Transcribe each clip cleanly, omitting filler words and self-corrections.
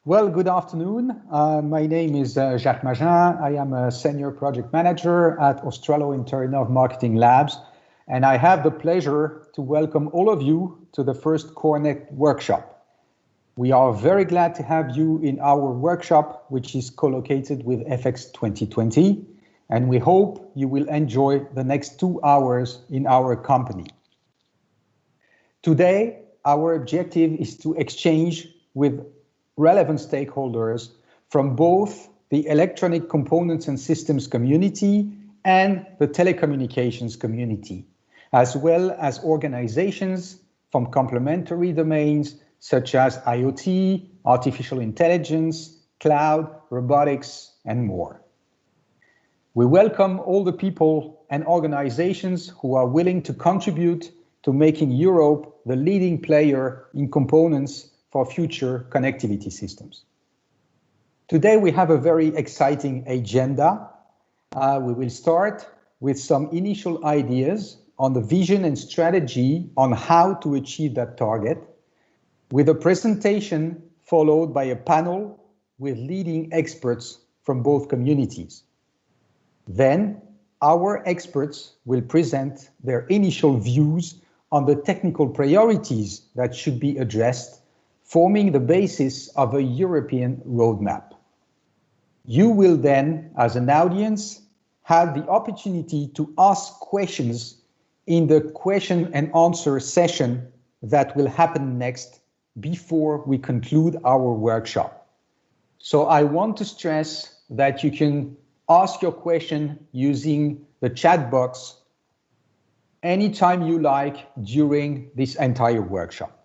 Well, good afternoon. My name is Jacques Magen. I am a senior project manager at AUSTRALO Internet of Marketing Labs, and I have the pleasure to welcome all of you to the first Corenect workshop. We are very glad to have you in our workshop, which is co-located with Efecs 2020, and we hope you will enjoy the next 2 hours in our company. Today, our objective is to exchange with relevant stakeholders from both the electronic components and systems community and the telecommunications community, as well as organizations from complementary domains such as IoT, artificial intelligence, cloud, robotics, and more. We welcome all the people and organizations who are willing to contribute to making Europe the leading player in components for future connectivity systems. Today we have a very exciting agenda. We will start with some initial ideas on the vision and strategy on how to achieve that target, with a presentation followed by a panel with leading experts from both communities. Then our experts will present their initial views on the technical priorities that should be addressed, forming the basis of a European roadmap. You will then, as an audience, have the opportunity to ask questions in the question and answer session that will happen next before we conclude our workshop. So I want to stress that you can ask your question using the chat box anytime you like during this entire workshop.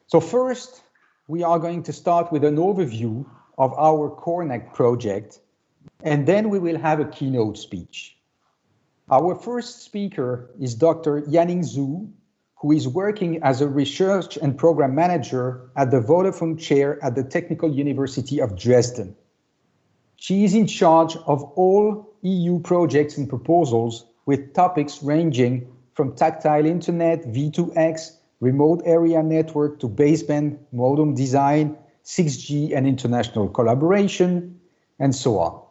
So first, we are going to start with an overview of our Corenect project, and then we will have a keynote speech. Our first speaker is Dr. Yanning Zhu, who is working as a research and program manager at the Vodafone chair at the Technical University of Dresden. She is in charge of all EU projects and proposals with topics ranging from tactile internet, V2X, remote area network to baseband modem design, 6G and international collaboration, and so on.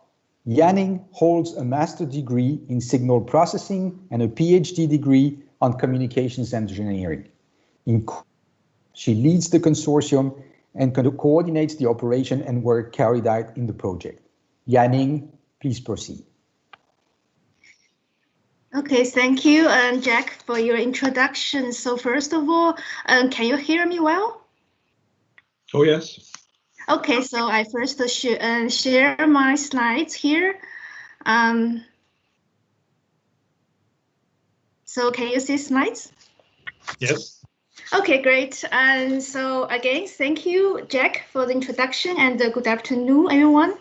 Yanning holds a master's degree in signal processing and a PhD degree on communications engineering. She leads the consortium and coordinates the operation and work carried out in the project. Yanning, please proceed. Okay, thank you, Jacques, for your introduction. So first of all, can you hear me well? Oh, yes. Okay, so I first share my slides here. So can you see slides? Yes. Okay, great. And so again, thank you, Jacques, for the introduction, and good afternoon, everyone.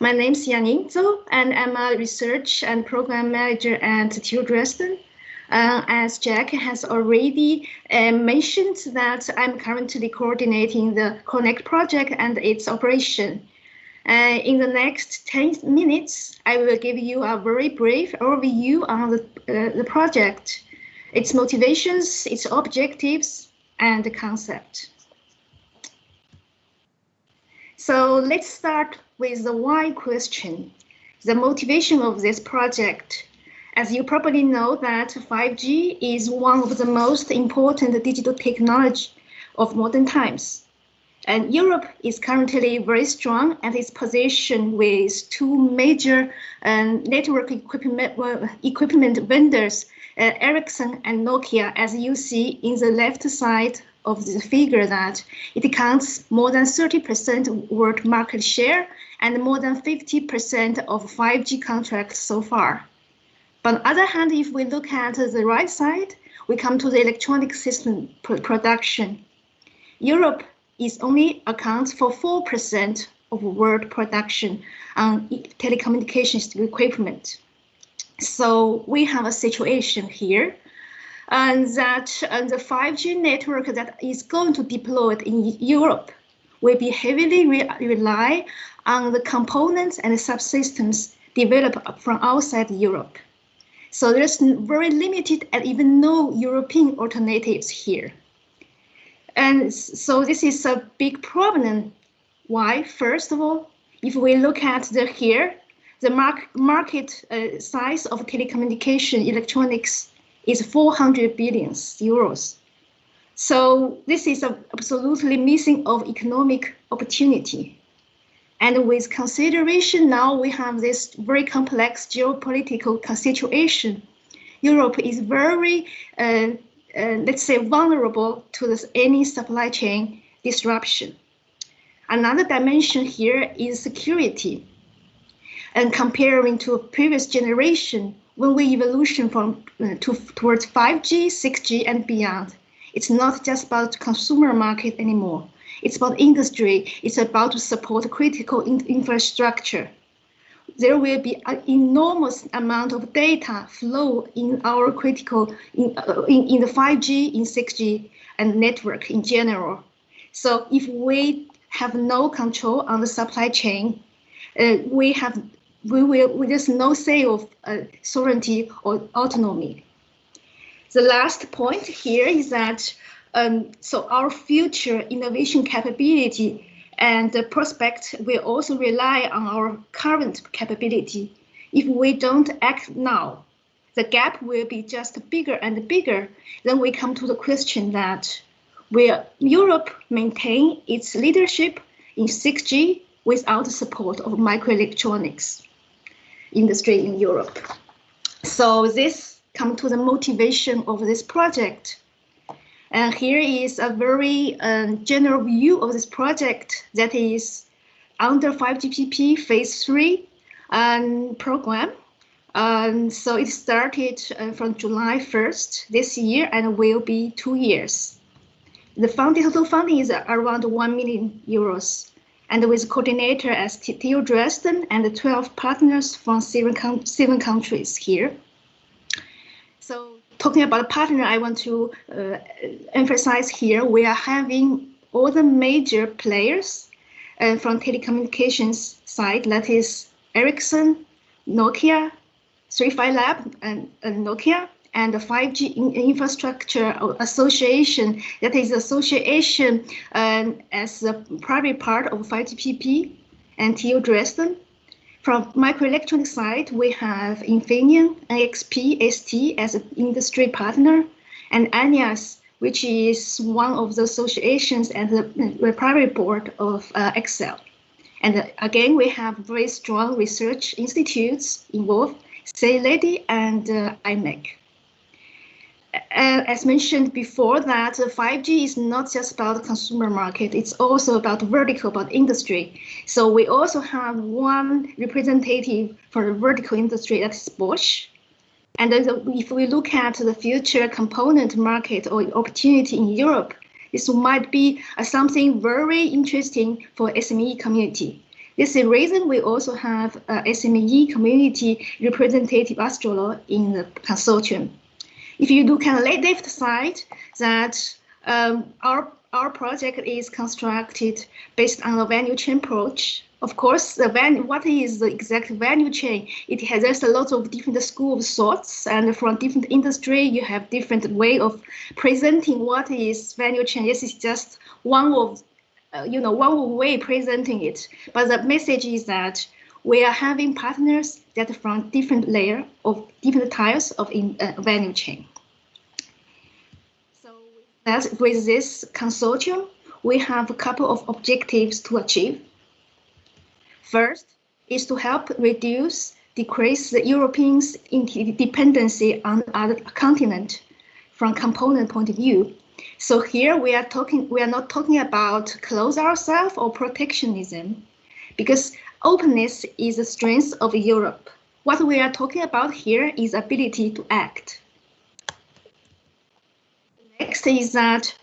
My name is Yanning Zhu, and I'm a research and program manager at TU Dresden. As Jacques has already mentioned, that I'm currently coordinating the Corenect project and its operation. In the next 10 minutes, I will give you a very brief overview on the project, its motivations, its objectives, and the concept. So let's start with the why question, the motivation of this project. As you probably know, that 5G is one of the most important digital technology of modern times. And Europe is currently very strong at its position with two major network equipment vendors, Ericsson and Nokia, as you see in the left side of the figure, that it accounts more than 30% world market share and more than 50% of 5G contracts so far. But on the other hand, if we look at the right side, we come to the electronic system production. Europe is only accounts for 4% of world production on telecommunications equipment. So we have a situation here that the 5G network that is going to be deployed in Europe will be heavily rely on the components and subsystems developed from outside Europe. So there's very limited and even no European alternatives here. And so this is a big problem. Why? First of all, if we look at the market size of telecommunication electronics is 400 billion euros. So this is absolutely missing of economic opportunity. And with consideration now we have this very complex geopolitical situation. Europe is very, let's say, vulnerable to any supply chain disruption. Another dimension here is security. And comparing to a previous generation, when we evolution towards 5G, 6G, and beyond, it's not just about consumer market anymore. It's about industry. It's about to support critical infrastructure. There will be an enormous amount of data flow in our critical, in the 5G, in 6G, and network in general. So if we have no control on the supply chain, there's no say of sovereignty or autonomy. The last point here is that so our future innovation capability and the prospect will also rely on our current capability. If we don't act now, the gap will be just bigger and bigger. Then we come to the question that will Europe maintain its leadership in 6G without the support of microelectronics industry in Europe? So this comes to the motivation of this project. And here is a very general view of this project that is under 5GPP Phase 3 program. So it started from July 1st this year and will be 2 years. The total funding is around 1 million euros. And with coordinator as TU Dresden and 12 partners from 7 countries here. So talking about a partner, I want to emphasize here, we are having all the major players from telecommunications side, that is Ericsson, Nokia, 35 Lab and Nokia, and the 5G Infrastructure Association, that is association as a private part of 5GPP and TU Dresden. From microelectronics side, we have Infineon, AXP, ST as an industry partner, and AENEAS, which is one of the associations and the private board of ECSEL. And again, we have very strong research institutes involved, CELEDI and IMEC. As mentioned before, that 5G is not just about the consumer market, it's also about vertical, about industry. So we also have one representative for the vertical industry, that's Bosch. And if we look at the future component market or opportunity in Europe, this might be something very interesting for SME community. This is the reason we also have SME community representative AUSTRALO in the consortium. If you look at the left side, that our project is constructed based on a value chain approach. Of course, what is the exact value chain? There's a lot of different school of thoughts, and from different industry, you have different way of presenting what is value chain. This is just one of, one way presenting it. But the message is that we are having partners that from different layer of different types of value chain. So with this consortium, we have a couple of objectives to achieve. First is to help decrease the Europeans' dependency on other continent from component point of view. So here we are not talking about close ourselves or protectionism, because openness is the strength of Europe. What we are talking about here is ability to act. Next is that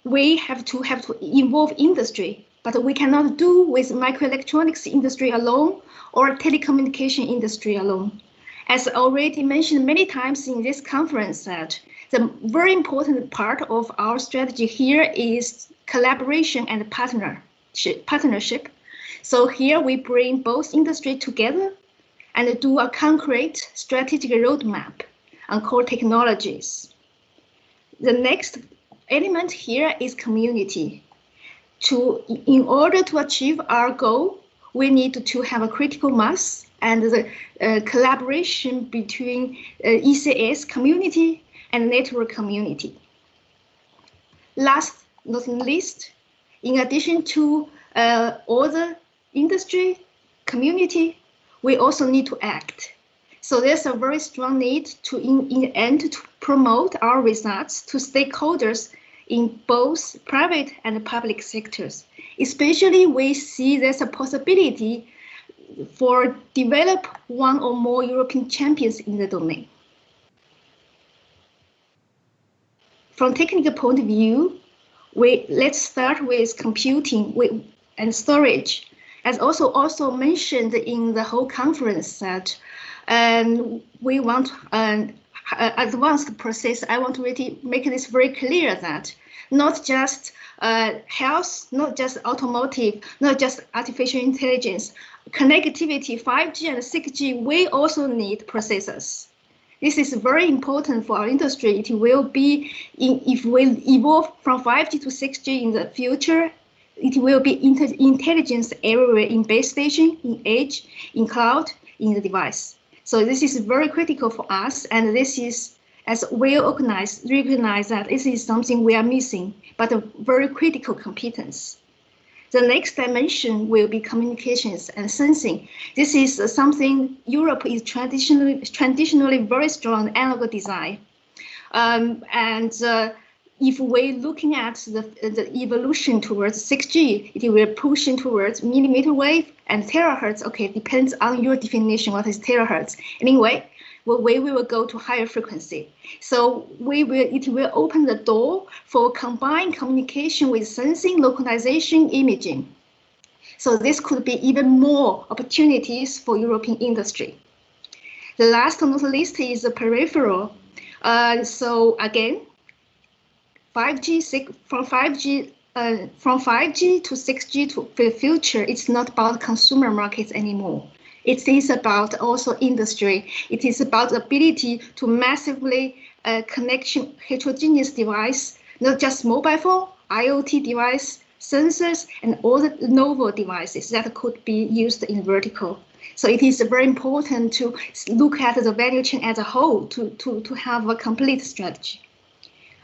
we have to involve industry, but we cannot do with microelectronics industry alone or telecommunication industry alone. As already mentioned many times in this conference, that the very important part of our strategy here is collaboration and partnership. So here we bring both industry together and do a concrete strategic roadmap on core technologies. The next element here is community. In order to achieve our goal, we need to have a critical mass and the collaboration between ECS community and network community. Last not least, in addition to all the industry community, we also need to act. So there's a very strong need to, in the end, to promote our results to stakeholders in both private and public sectors. Especially, we see there's a possibility for develop one or more European champions in the domain. From technical point of view, let's start with computing and storage. As also mentioned in the whole conference that we want an advanced process. I want to really make this very clear that not just health, not just automotive, not just artificial intelligence, connectivity, 5G and 6G, we also need processors. This is very important for our industry. It will be, if we evolve from 5G to 6G in the future, it will be intelligence everywhere in base station, in edge, in cloud, in the device. So this is very critical for us, and this is, as well organized, recognize that this is something we are missing, but a very critical competence. The next dimension will be communications and sensing. This is something Europe is traditionally very strong analog design. If we're looking at the evolution towards 6G, it will pushing towards millimeter wave and terahertz. Okay, depends on your definition what is terahertz. Anyway, we will go to higher frequency. So it will open the door for combined communication with sensing, localization, imaging. So this could be even more opportunities for European industry. The last on the list is the peripheral. So again, 5G from 5G to 6G to the future, it's not about consumer markets anymore. It is about also industry. It is about the ability to massively connection heterogeneous device, not just mobile phone, IoT device, sensors, and all the novel devices that could be used in vertical. So it is very important to look at the value chain as a whole to have a complete strategy.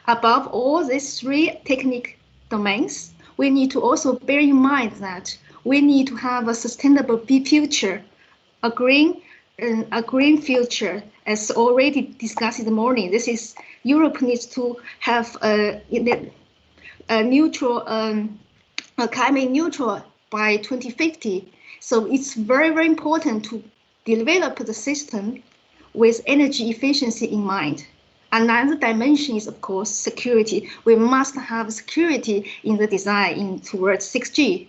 Above all these three technical domains, we need to also bear in mind that we need to have a sustainable future, a green future, as already discussed in the morning. This is Europe needs to have a neutral, climate neutral by 2050. So it's very, very important to develop the system with energy efficiency in mind. Another dimension is, of course, security. We must have security in the design towards 6G.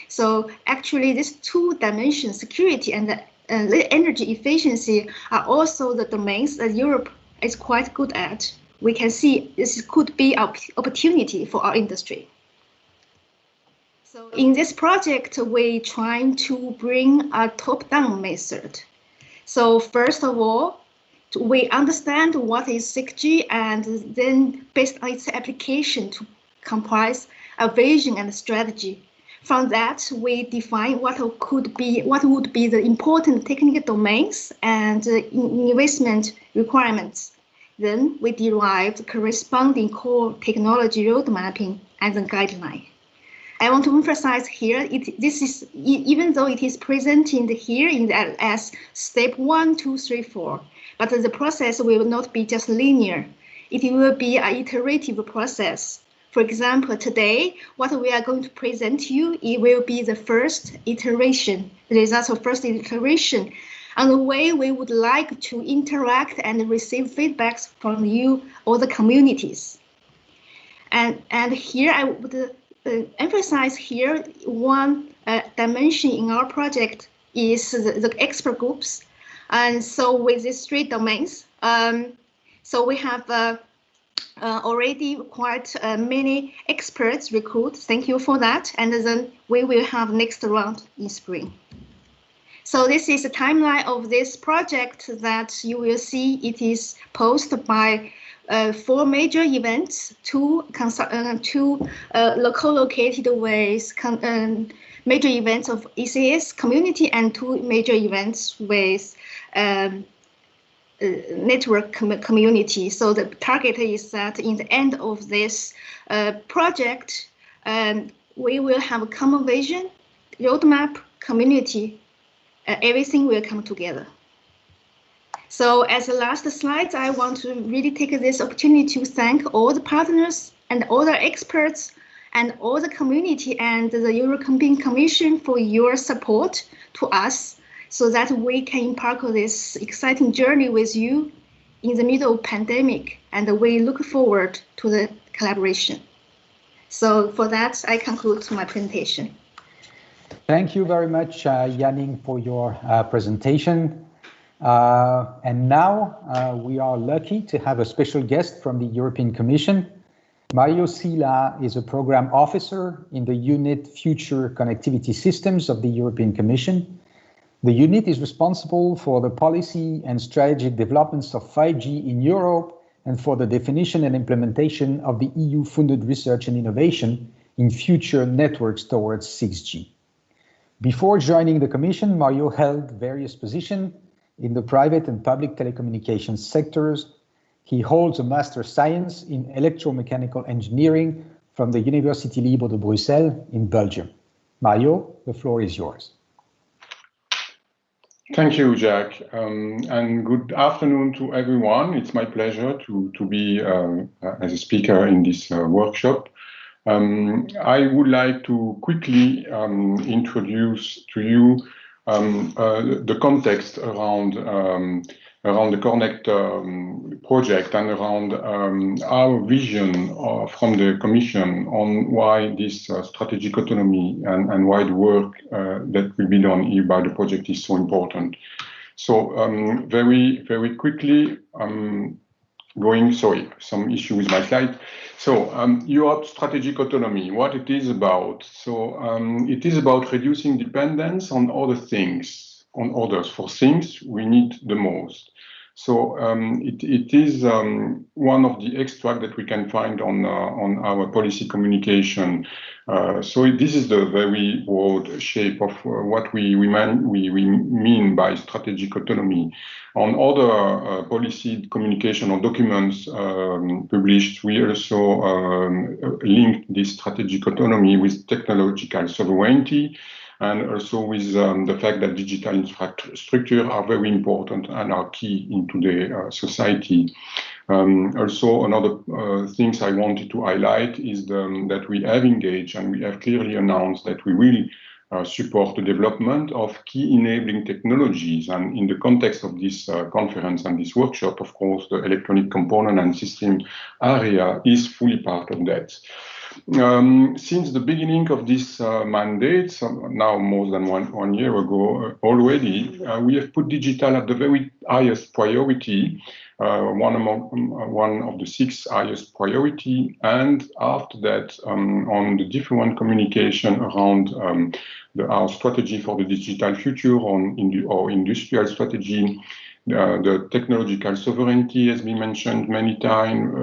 So actually, these two dimensions, security and the energy efficiency, are also the domains that Europe is quite good at. We can see this could be an opportunity for our industry. So in this project, we're trying to bring a top-down method. So first of all, we understand what is 6G, and then based on its application to comprise a vision and a strategy. From that, we define what would be the important technical domains and investment requirements. Then we derived corresponding core technology road mapping as a guideline. I want to emphasize here, this is, even though it is presented here as step 1, 2, 3, 4, but the process will not be just linear. It will be an iterative process. For example, today, what we are going to present to you, it will be the first iteration, the results of first iteration, and the way we would like to interact and receive feedbacks from you or the communities. And here I would emphasize here one dimension in our project is the expert groups. And so with these three domains, so we have already quite many experts recruited. Thank you for that. And then we will have next round in spring. So this is the timeline of this project that you will see. It is posted by 4 major events, two local-located ways, major events of ECS community, and 2 major events with network community. So the target is that in the end of this project, we will have a common vision, roadmap, community, everything will come together. So as the last slide, I want to really take this opportunity to thank all the partners and all the experts and all the community and the European Commission for your support to us, so that we can embark on this exciting journey with you in the middle of pandemic, and we look forward to the collaboration. So for that, I conclude my presentation. Thank you very much, Yanning, for your presentation. And now we are lucky to have a special guest from the European Commission. Mario Scillia is a program officer in the unit Future Connectivity Systems of the European Commission. The unit is responsible for the policy and strategic developments of 5G in Europe and for the definition and implementation of the EU-funded research and innovation in future networks towards 6G. Before joining the Commission, Mario held various positions in the private and public telecommunications sectors. He holds a Master of Science in Electromechanical Engineering from the University Libre de Bruxelles in Belgium. Mario, the floor is yours. Thank you, Jacques, and good afternoon to everyone. It's my pleasure to be as a speaker in this workshop. I would like to quickly introduce to you the context around the Corenect project and around our vision from the Commission on why this strategic autonomy and why the work that will be done here by the project is so important. So very quickly, some issue with my slide. So Europe strategic autonomy, what it is about. So it is about reducing dependence on other things, on others for things we need the most. So it is one of the extracts that we can find on our policy communication. So this is the very broad shape of what we mean by strategic autonomy. On other policy communication or documents published, we also link this strategic autonomy with technological sovereignty, and also with the fact that digital infrastructure are very important and are key in today's society. Also, another things I wanted to highlight is that we have engaged and we have clearly announced that we will support the development of key enabling technologies. And in the context of this conference and this workshop, of course, the electronic component and system area is fully part of that. Since the beginning of this mandate, now more than one year ago already, we have put digital at the very highest priority, one of the 6 highest priority, and after that, on the different communication around our strategy for the digital future, our industrial strategy. The technological sovereignty has been mentioned many times,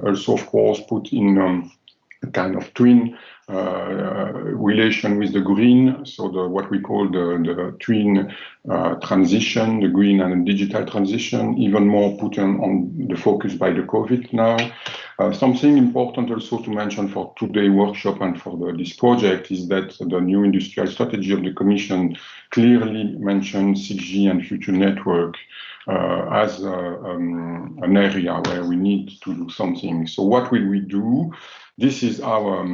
also of course put in a kind of twin relation with the green, so what we call the twin transition, the green and the digital transition, even more put on the focus by the COVID now. Something important also to mention for today's workshop and for this project is that the new industrial strategy of the Commission clearly mentions 6G and future network as an area where we need to do something. So what will we do? This is our.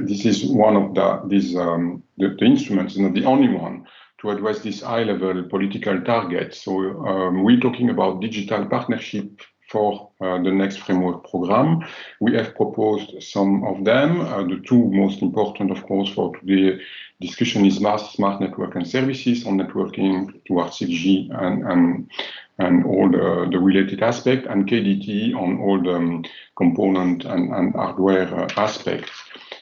This is one of the instruments, not the only one, to address this high-level political target. So we're talking about digital partnership for the next framework program. We have proposed some of them. The 2 most important, of course, for today's discussion is smart network and services on networking towards 6G and all the related aspects, and KDT on all the component and hardware aspects.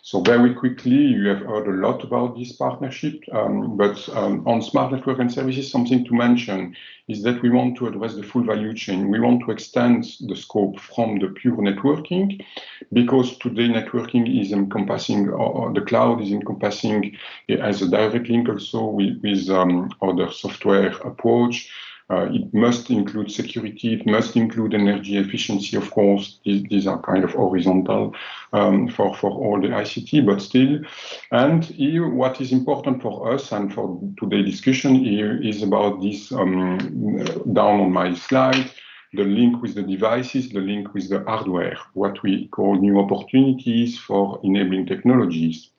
So very quickly, you have heard a lot about this partnership, but on smart network and services, something to mention is that we want to address the full value chain. We want to extend the scope from the pure networking, because today networking is encompassing, or the cloud is encompassing as a direct link also with other software approach. It must include security, it must include energy efficiency, of course. These are kind of horizontal for all the ICT, but still. And here, what is important for us and for today's discussion here is about this, down on my slide, the link with the devices, the link with the hardware, what we call new opportunities for enabling technologies.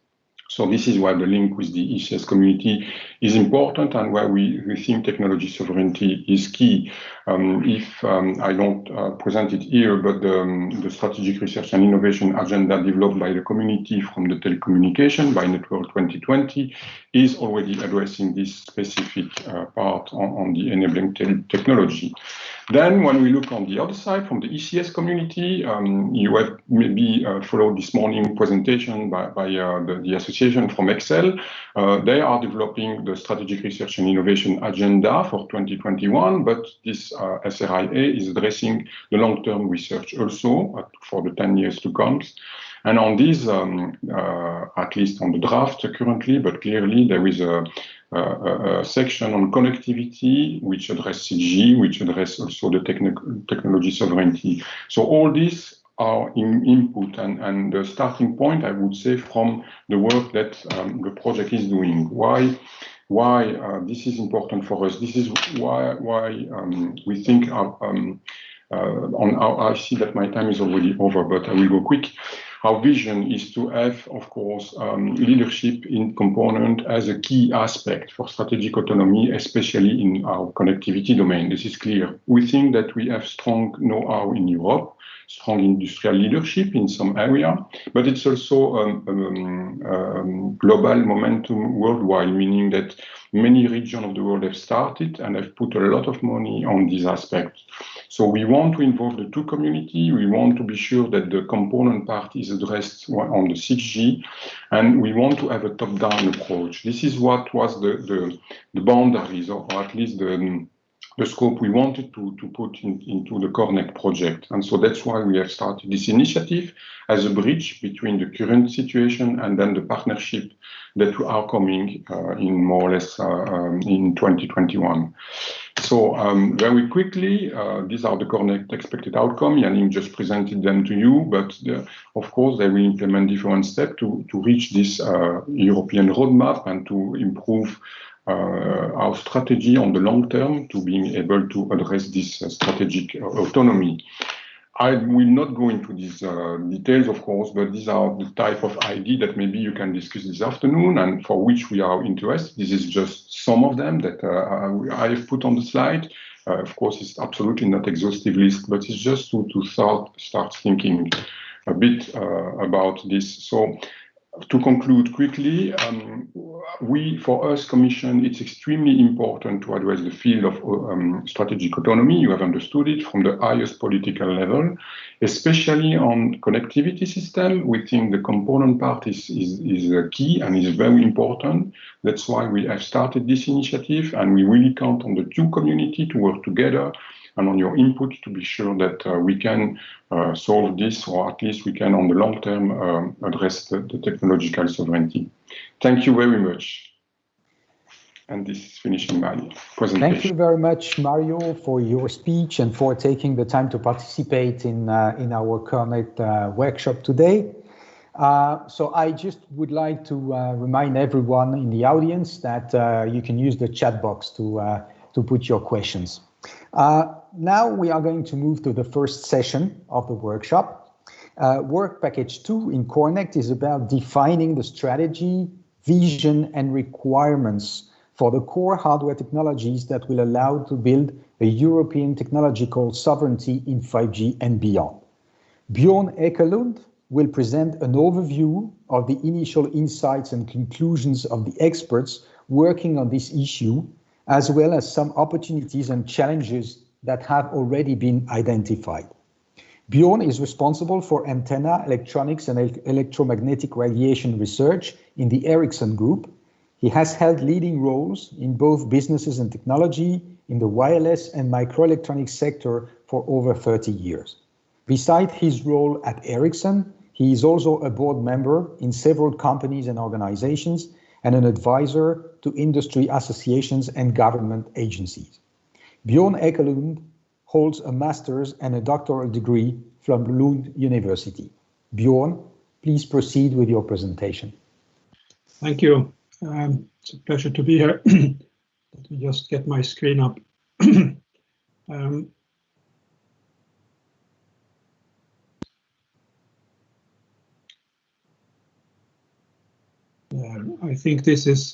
So this is why the link with the ECS community is important, and why we think technology sovereignty is key. If I don't present it here, but the strategic research and innovation agenda developed by the community from the telecommunication by Network 2020 is already addressing this specific part on the enabling technology. Then when we look on the other side from the ECS community, you have maybe followed this morning presentation by the association from ECSEL. They are developing the strategic research and innovation agenda for 2021, but this SRIA is addressing the long-term research also for the 10 years to come. And on this, at least on the draft currently, but clearly there is a section on connectivity, which addresses 6G, which addresses also the technology sovereignty. So all these are in input and the starting point, I would say, from the work that the project is doing. Why this is important for us? This is why we think on our, I see that my time is already over, but I will go quick. Our vision is to have, of course, leadership in component as a key aspect for strategic autonomy, especially in our connectivity domain. This is clear. We think that we have strong know-how in Europe, strong industrial leadership in some area, but it's also global momentum worldwide, meaning that many regions of the world have started and have put a lot of money on this aspect. So we want to involve the two community. We want to be sure that the component part is addressed on the 6G, and we want to have a top-down approach. This is what was the boundaries, or at least the scope we wanted to put into the Corenect project. And so that's why we have started this initiative as a bridge between the current situation and then the partnership that are coming in more or less in 2021. So very quickly, these are the Corenect expected outcome. Yannick just presented them to you, but of course they will implement different steps to reach this European roadmap and to improve our strategy on the long term to being able to address this strategic autonomy. I will not go into these details, of course, but these are the type of idea that maybe you can discuss this afternoon and for which we are interested. This is just some of them that I have put on the slide. Of course, it's absolutely not exhaustive list, but it's just to start thinking a bit about this. So to conclude quickly, for us, Commission, it's extremely important to address the field of strategic autonomy. You have understood it from the highest political level, especially on connectivity system. We think the component part is key and is very important. That's why we have started this initiative, and we really count on the two community to work together and on your input to be sure that we can solve this, or at least we can, on the long term, address the technological sovereignty. Thank you very much. And this is finishing my presentation. Thank you very much, Mario, for your speech and for taking the time to participate in our Corenect workshop today. So I just would like to remind everyone in the audience that you can use the chat box to put your questions. Now we are going to move to the first session of the workshop. Work package 2 in Corenect is about defining the strategy, vision, and requirements for the core hardware technologies that will allow to build a European technological sovereignty in 5G and beyond. Björn Ekelund will present an overview of the initial insights and conclusions of the experts working on this issue, as well as some opportunities and challenges that have already been identified. Björn is responsible for antenna, electronics and electromagnetic radiation research in the Ericsson Group. He has held leading roles in both businesses and technology in the wireless and microelectronics sector for over 30 years. Besides his role at Ericsson, he is also a board member in several companies and organizations and an advisor to industry associations and government agencies. Björn Ekelund holds a master's and a doctoral degree from Lund University. Björn, please proceed with your presentation. Thank you. It's a pleasure to be here. Let me just get my screen up. I think this is,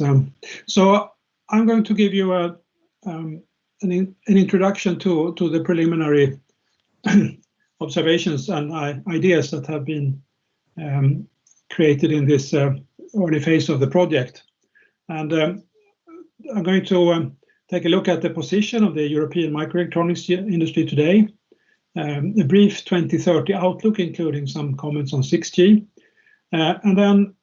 so I'm going to give you an introduction to the preliminary observations and ideas that have been created in this early phase of the project. And I'm going to take a look at the position of the European microelectronics industry today, a brief 2030 outlook, including some comments on 6G, and then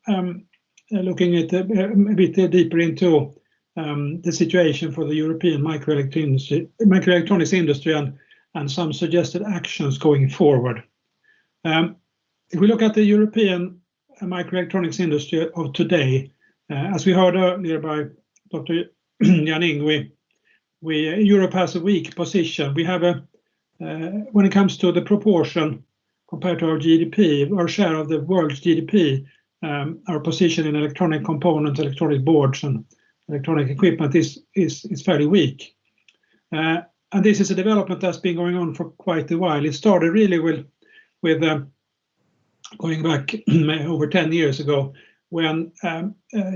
looking at a bit deeper into the situation for the European microelectronics industry and some suggested actions going forward. If we look at the European microelectronics industry of today, as we heard earlier by Dr. Janning, Europe has a weak position. We have when it comes to the proportion compared to our GDP, our share of the world's GDP, our position in electronic components, electronic boards, and electronic equipment is fairly weak. And this is a development that's been going on for quite a while. It started really with going back over 10 years ago, when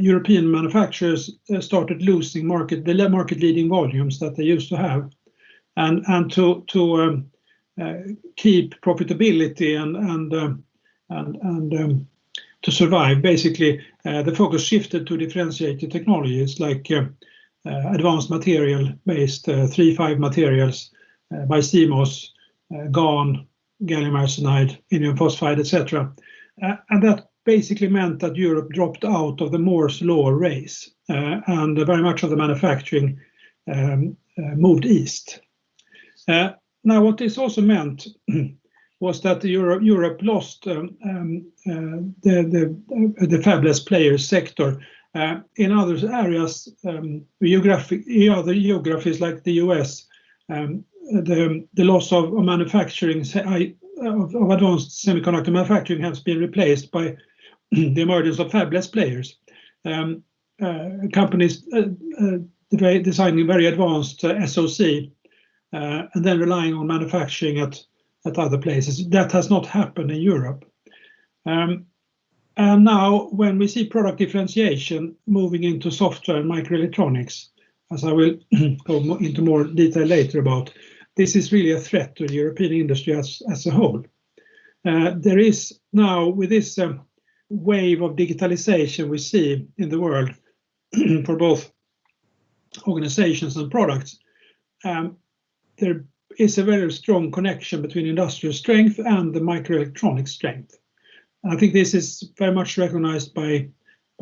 European manufacturers started losing the market-leading volumes that they used to have, and to keep profitability and to survive, basically, the focus shifted to differentiated technologies like advanced material-based 3-5 materials by CMOS, GaN, gallium arsenide, indium phosphide, etc. And that basically meant that Europe dropped out of the Moore's law race, and very much of the manufacturing moved east. Now, what this also meant was that Europe lost the fabless players sector. In other areas, other geographies like the US, the loss of manufacturing, of advanced semiconductor manufacturing, has been replaced by the emergence of fabless players. Companies designing very advanced SoC and then relying on manufacturing at other places. That has not happened in Europe. And now when we see product differentiation moving into software and microelectronics, as I will go into more detail later about, this is really a threat to the European industry as a whole. There is now, with this wave of digitalization we see in the world for both organizations and products, there is a very strong connection between industrial strength and the microelectronic strength. And I think this is very much recognized by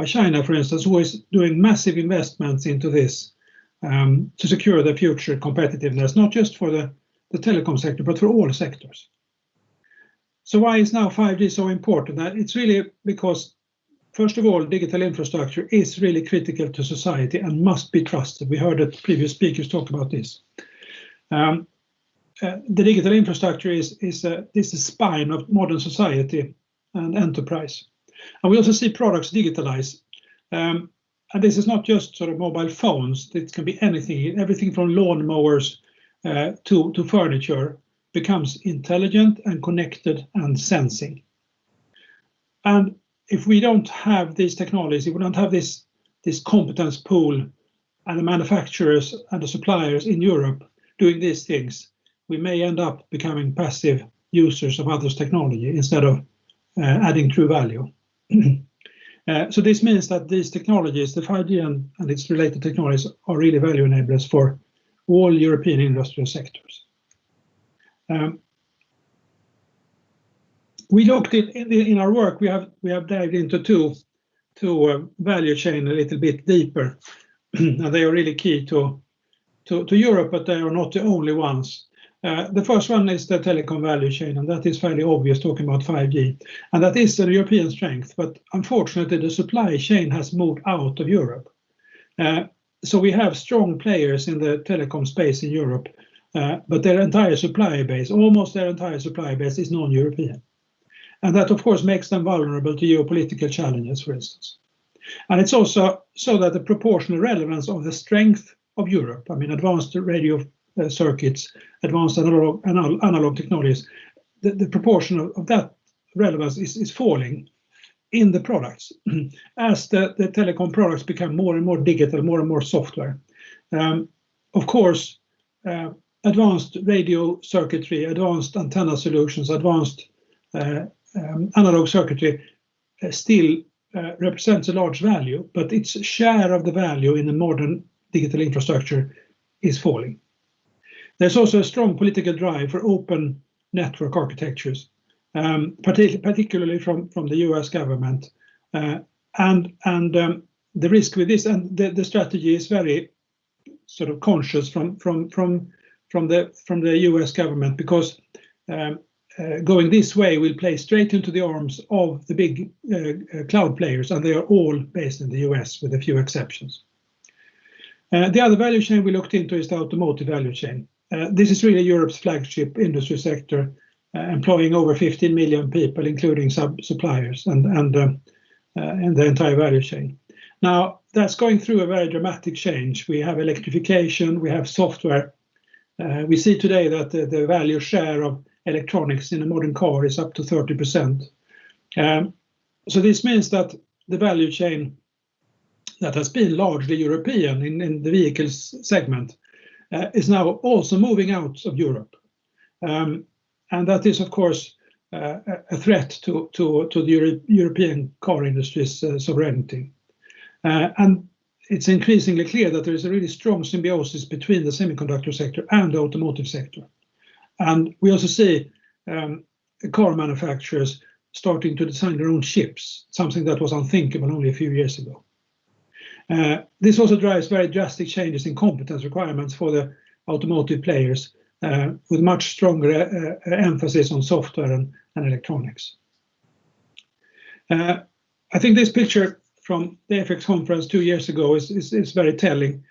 China, for instance, who is doing massive investments into this to secure the future competitiveness, not just for the telecom sector, but for all sectors. So why is now 5G so important? It's really because, first of all, digital infrastructure is really critical to society and must be trusted. We heard that previous speakers talk about this. The digital infrastructure is the spine of modern society and enterprise. And we also see products digitalize. And this is not just sort of mobile phones. It can be anything. Everything from lawn mowers to furniture becomes intelligent and connected and sensing. And if we don't have these technologies, if we don't have this competence pool and the manufacturers and the suppliers in Europe doing these things, we may end up becoming passive users of others' technology instead of adding true value. So this means that these technologies, the 5G and its related technologies, are really value enablers for all European industrial sectors. We looked in our work. We have dived into two value chain a little bit deeper, and they are really key to Europe, but they are not the only ones. The first one is the telecom value chain, and that is fairly obvious talking about 5G, and that is a European strength. But unfortunately, the supply chain has moved out of Europe. So we have strong players in the telecom space in Europe, but their entire supply base, almost their entire supply base, is non-European. And that, of course, makes them vulnerable to geopolitical challenges, for instance. And it's also so that the proportional relevance of the strength of Europe, I mean, advanced radio circuits, advanced analog technologies, the proportion of that relevance is falling in the products as the telecom products become more and more digital, more and more software. Of course, advanced radio circuitry, advanced antenna solutions, advanced analog circuitry still represents a large value, but its share of the value in the modern digital infrastructure is falling. There's also a strong political drive for open network architectures, particularly from the US government. And the risk with this, and the strategy is very sort of conscious from the US government, because going this way will play straight into the arms of the big cloud players, and they are all based in the US with a few exceptions. The other value chain we looked into is the automotive value chain. This is really Europe's flagship industry sector, employing over 15 million people, including suppliers and the entire value chain. Now, that's going through a very dramatic change. We have electrification, we have software. We see today that the value share of electronics in a modern car is up to 30%. So this means that the value chain that has been largely European in the vehicles segment is now also moving out of Europe. And that is, of course, a threat to the European car industry's sovereignty. And it's increasingly clear that there is a really strong symbiosis between the semiconductor sector and the automotive sector. And we also see car manufacturers starting to design their own chips, something that was unthinkable only a few years ago. This also drives very drastic changes in competence requirements for the automotive players, with much stronger emphasis on software and electronics. I think this picture from the Efecs conference 2 years ago is very telling.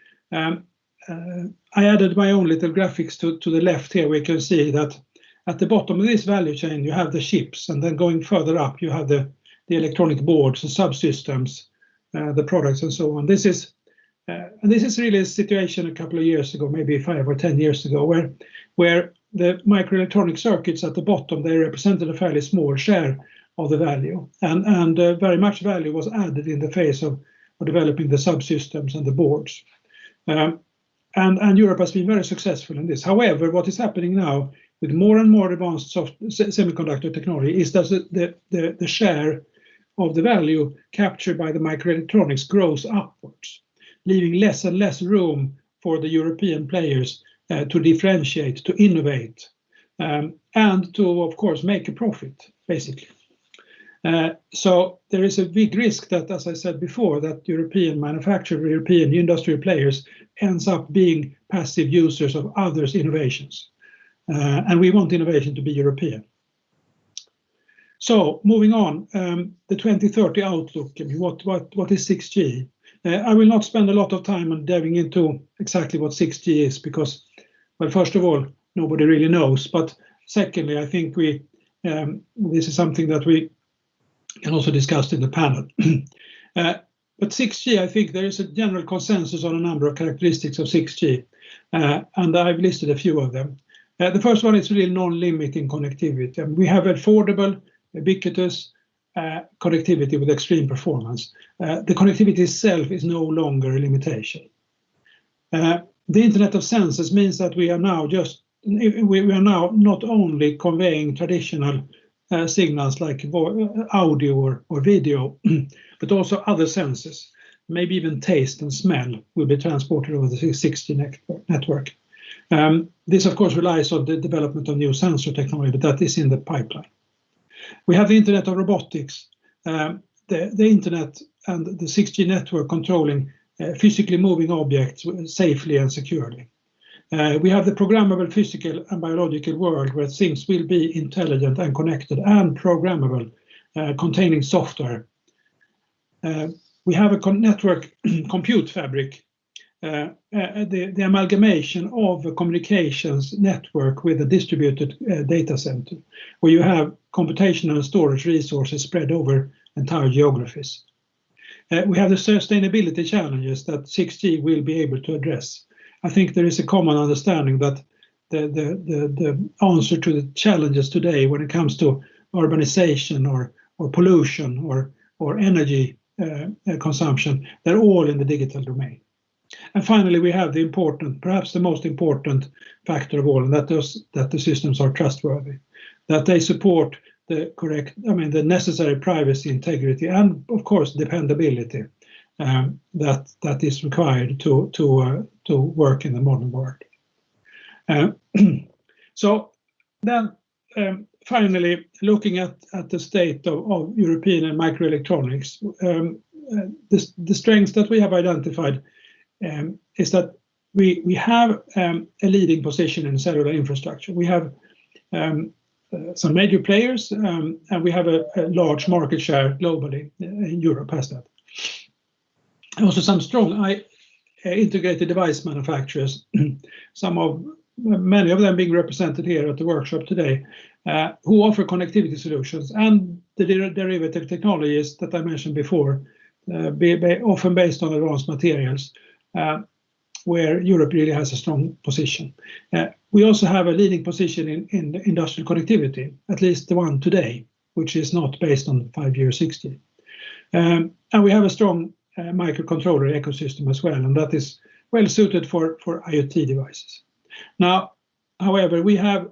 I added my own little graphics to the left here. We can see that at the bottom of this value chain you have the chips, and then going further up you have the electronic boards, the subsystems, the products, and so on. This is really a situation a couple of years ago, maybe 5 or 10 years ago, where the microelectronic circuits at the bottom, they represented a fairly small share of the value, and very much value was added in the phase of developing the subsystems and the boards. And Europe has been very successful in this. However, what is happening now with more and more advanced semiconductor technology is that the share of the value captured by the microelectronics grows upwards, leaving less and less room for the European players to differentiate, to innovate, and to, of course, make a profit, basically. So there is a big risk that, as I said before, that European manufacturer, European industrial players ends up being passive users of others' innovations. And we want innovation to be European. So moving on, the 2030 outlook, what is 6G? I will not spend a lot of time on diving into exactly what 6G is, because, well, first of all, nobody really knows. But secondly, I think this is something that we can also discuss in the panel. But 6G, I think there is a general consensus on a number of characteristics of 6G, and I've listed a few of them. The first one is really non-limiting connectivity. And we have affordable, ubiquitous connectivity with extreme performance. The connectivity itself is no longer a limitation. The Internet of Senses means that we are now not only conveying traditional signals like audio or video, but also other senses, maybe even taste and smell will be transported over the 6G network. This, of course, relies on the development of new sensor technology, but that is in the pipeline. We have the Internet of Robotics, the Internet and the 6G network controlling physically moving objects safely and securely. We have the programmable physical and biological world where things will be intelligent and connected and programmable, containing software. We have a network compute fabric, the amalgamation of a communications network with a distributed data center, where you have computational and storage resources spread over entire geographies. We have the sustainability challenges that 6G will be able to address. I think there is a common understanding that the answer to the challenges today when it comes to urbanization or pollution or energy consumption, they're all in the digital domain. And finally, we have the important, perhaps the most important factor of all, and that the systems are trustworthy, that they support the correct, the necessary privacy, integrity, and of course dependability that is required to work in the modern world. So then, finally, looking at the state of European and microelectronics, the strengths that we have identified is that we have a leading position in cellular infrastructure. We have some major players, and we have a large market share globally. Europe has that. Also some strong integrated device manufacturers, many of them being represented here at the workshop today, who offer connectivity solutions and the derivative technologies that I mentioned before, often based on advanced materials, where Europe really has a strong position. We also have a leading position in industrial connectivity, at least the one today, which is not based on 5G or 6G. And we have a strong microcontroller ecosystem as well, and that is well suited for IoT devices. Now, however, we have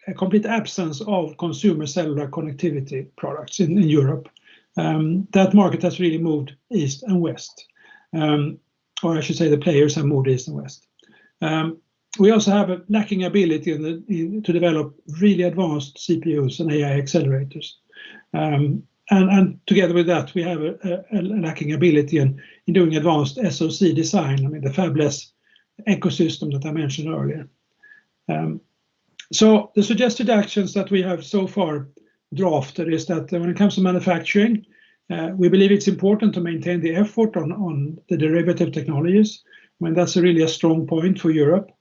a complete absence of consumer cellular connectivity products in Europe. That market has really moved east and west. Or I should say the players have moved east and west. We also have a lacking ability to develop really advanced CPUs and AI accelerators. And together with that, we have a lacking ability in doing advanced SoC design, the fabless ecosystem that I mentioned earlier. So the suggested actions that we have so far drafted is that when it comes to manufacturing, we believe it's important to maintain the effort on the derivative technologies. That's really a strong point for Europe.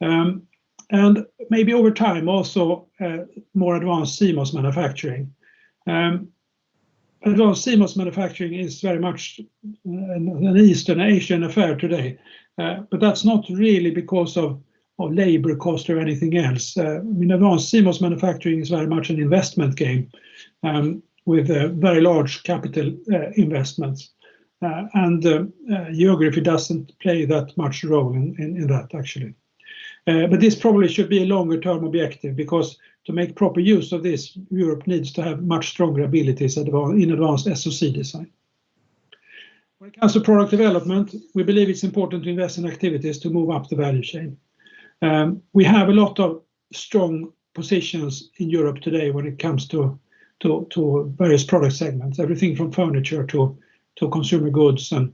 And maybe over time also more advanced CMOS manufacturing. Advanced CMOS manufacturing is very much an Eastern Asian affair today, but that's not really because of labor cost or anything else. Advanced CMOS manufacturing is very much an investment game with very large capital investments, and geography doesn't play that much role in that actually. But this probably should be a longer term objective, because to make proper use of this, Europe needs to have much stronger abilities in advanced SoC design. When it comes to product development, we believe it's important to invest in activities to move up the value chain. We have a lot of strong positions in Europe today when it comes to various product segments, everything from furniture to consumer goods and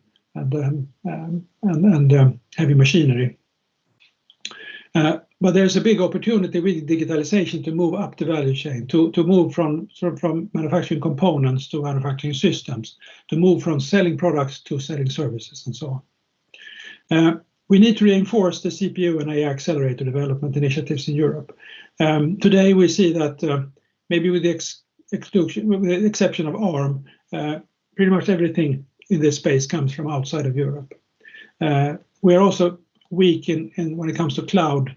heavy machinery. But there's a big opportunity with digitalization to move up the value chain, to move from manufacturing components to manufacturing systems, to move from selling products to selling services and so on. We need to reinforce the CPU and AI accelerator development initiatives in Europe. Today we see that maybe with the exception of ARM, pretty much everything in this space comes from outside of Europe. We are also weak in when it comes to cloud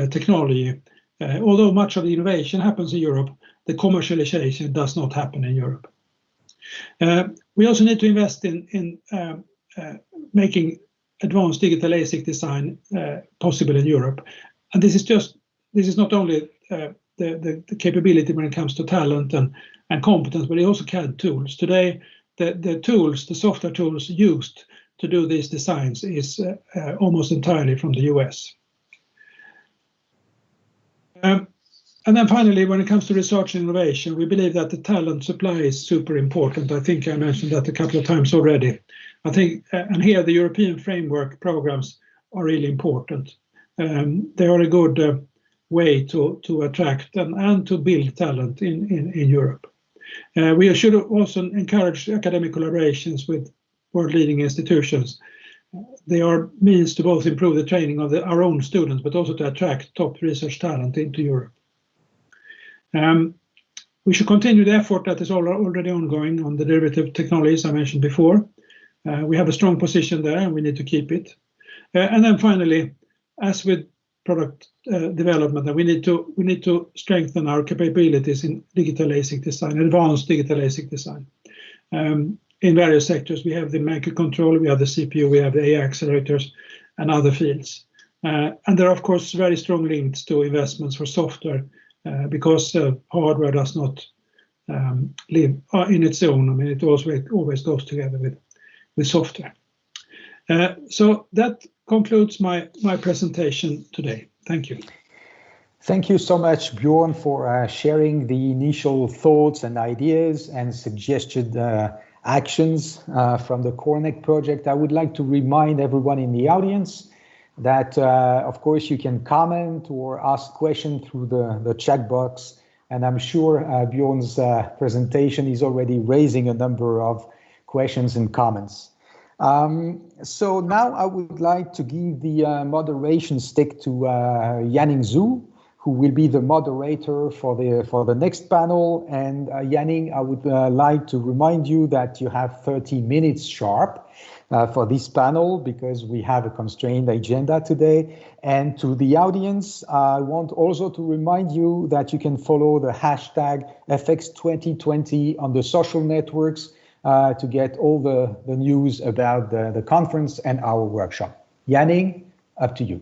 technology. Although much of the innovation happens in Europe, the commercialization does not happen in Europe. We also need to invest in making advanced digital ASIC design possible in Europe. And this is not only the capability when it comes to talent and competence, but also CAD tools. Today, the software tools used to do these designs is almost entirely from the US. And then finally, when it comes to research and innovation, we believe that the talent supply is super important. I think I mentioned that a couple of times already. I think, and here the European framework programs are really important. They are a good way to attract and to build talent in Europe. We should also encourage academic collaborations with world-leading institutions. They are means to both improve the training of our own students, but also to attract top research talent into Europe. We should continue the effort that is already ongoing on the derivative technologies I mentioned before. We have a strong position there and we need to keep it. And then finally, as with product development, we need to strengthen our capabilities in digital ASIC design, advanced digital ASIC design. In various sectors, we have the microcontroller, we have the CPU, we have the AI accelerators and other fields. And there are, of course, very strong links to investments for software because hardware does not live in its own. I mean, it always goes together with software. So that concludes my presentation today. Thank you. Thank you so much, Björn, for sharing the initial thoughts and ideas and suggested actions from the Corenect project. I would like to remind everyone in the audience that, of course, you can comment or ask questions through the chat box. And I'm sure Björn's presentation is already raising a number of questions and comments. So now I would like to give the moderation stick to Yanning Zhu, who will be the moderator for the next panel. And Yanning, I would like to remind you that you have 30 minutes sharp for this panel because we have a constrained agenda today. And to the audience, I want also to remind you that you can follow the hashtag Efecs2020 on the social networks to get all the news about the conference and our workshop. Yanning, up to you.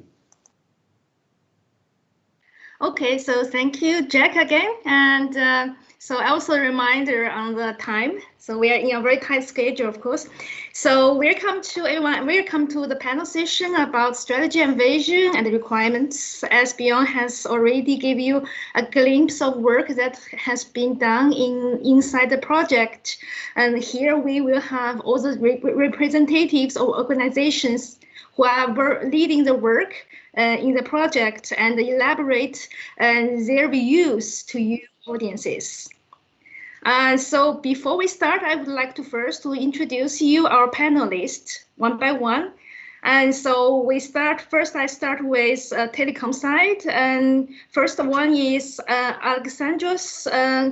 Okay, so thank you, Jacques, again. And so also a reminder on the time. So we are in a very tight schedule, of course. So welcome to everyone. Welcome to the panel session about strategy and vision and the requirements. As Björn has already given you a glimpse of work that has been done inside the project. And here we will have all the representatives of organizations who are leading the work in the project and elaborate their views to you audiences. So before we start, I would like to first introduce you our panelists one by one. And so we start, first I start with Telecom side. And first one is Alexandros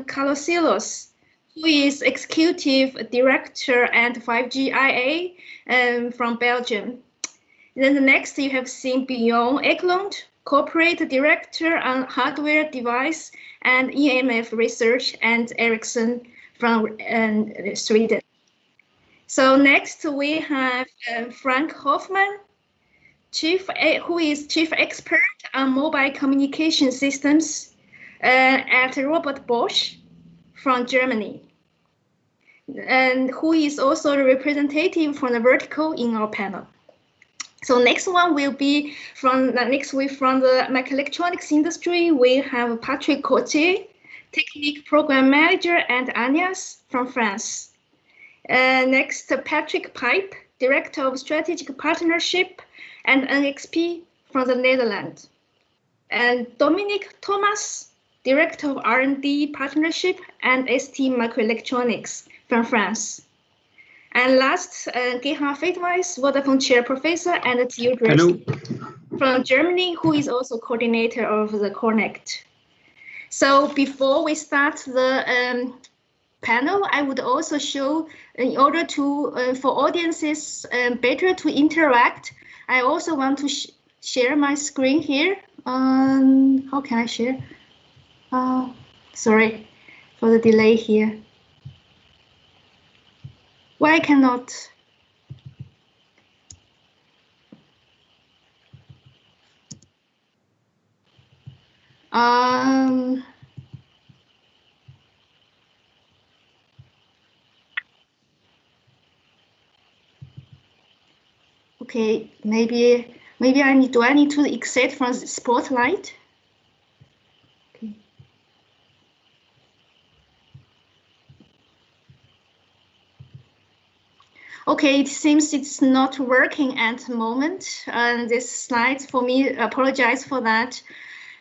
Kalosilos, who is Executive Director at 5G-IA from Belgium. Then the next you have seen Björn Ekelund, Corporate Director on Hardware Device and EMF Research and Ericsson from Sweden. So next we have Frank Hoffman, who is Chief Expert on Mobile Communication Systems at Robot Bosch from Germany, and who is also the representative from the vertical in our panel. So next one will be from next week from the Microelectronics industry. We have Patrick Courtier, Technique Program Manager at AENEAS from France. Next, Patrick Pipe, Director of Strategic Partnership and NXP from the Netherlands. And Dominic Thomas, Director of R&D Partnership and ST Microelectronics from France. And last, Gerard Fedweiss, Vodafone Chair Professor and TU Dresden from Germany, who is also coordinator of the Corenect. So before we start the panel, I would also show, in order to for audiences better to interact, I also want to share my screen here. How can I share? Sorry for the delay here. Why I cannot? Okay, maybe I need to exit from the spotlight. Okay. Okay, it seems it's not working at the moment. This slide for me, apologize for that.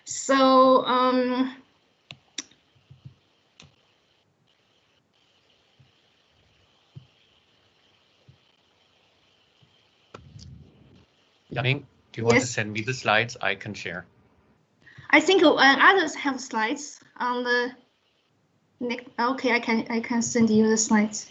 So, Yang, do you want to send me the slides? I can share. I think others have slides on the next. Okay, I can send you the slides.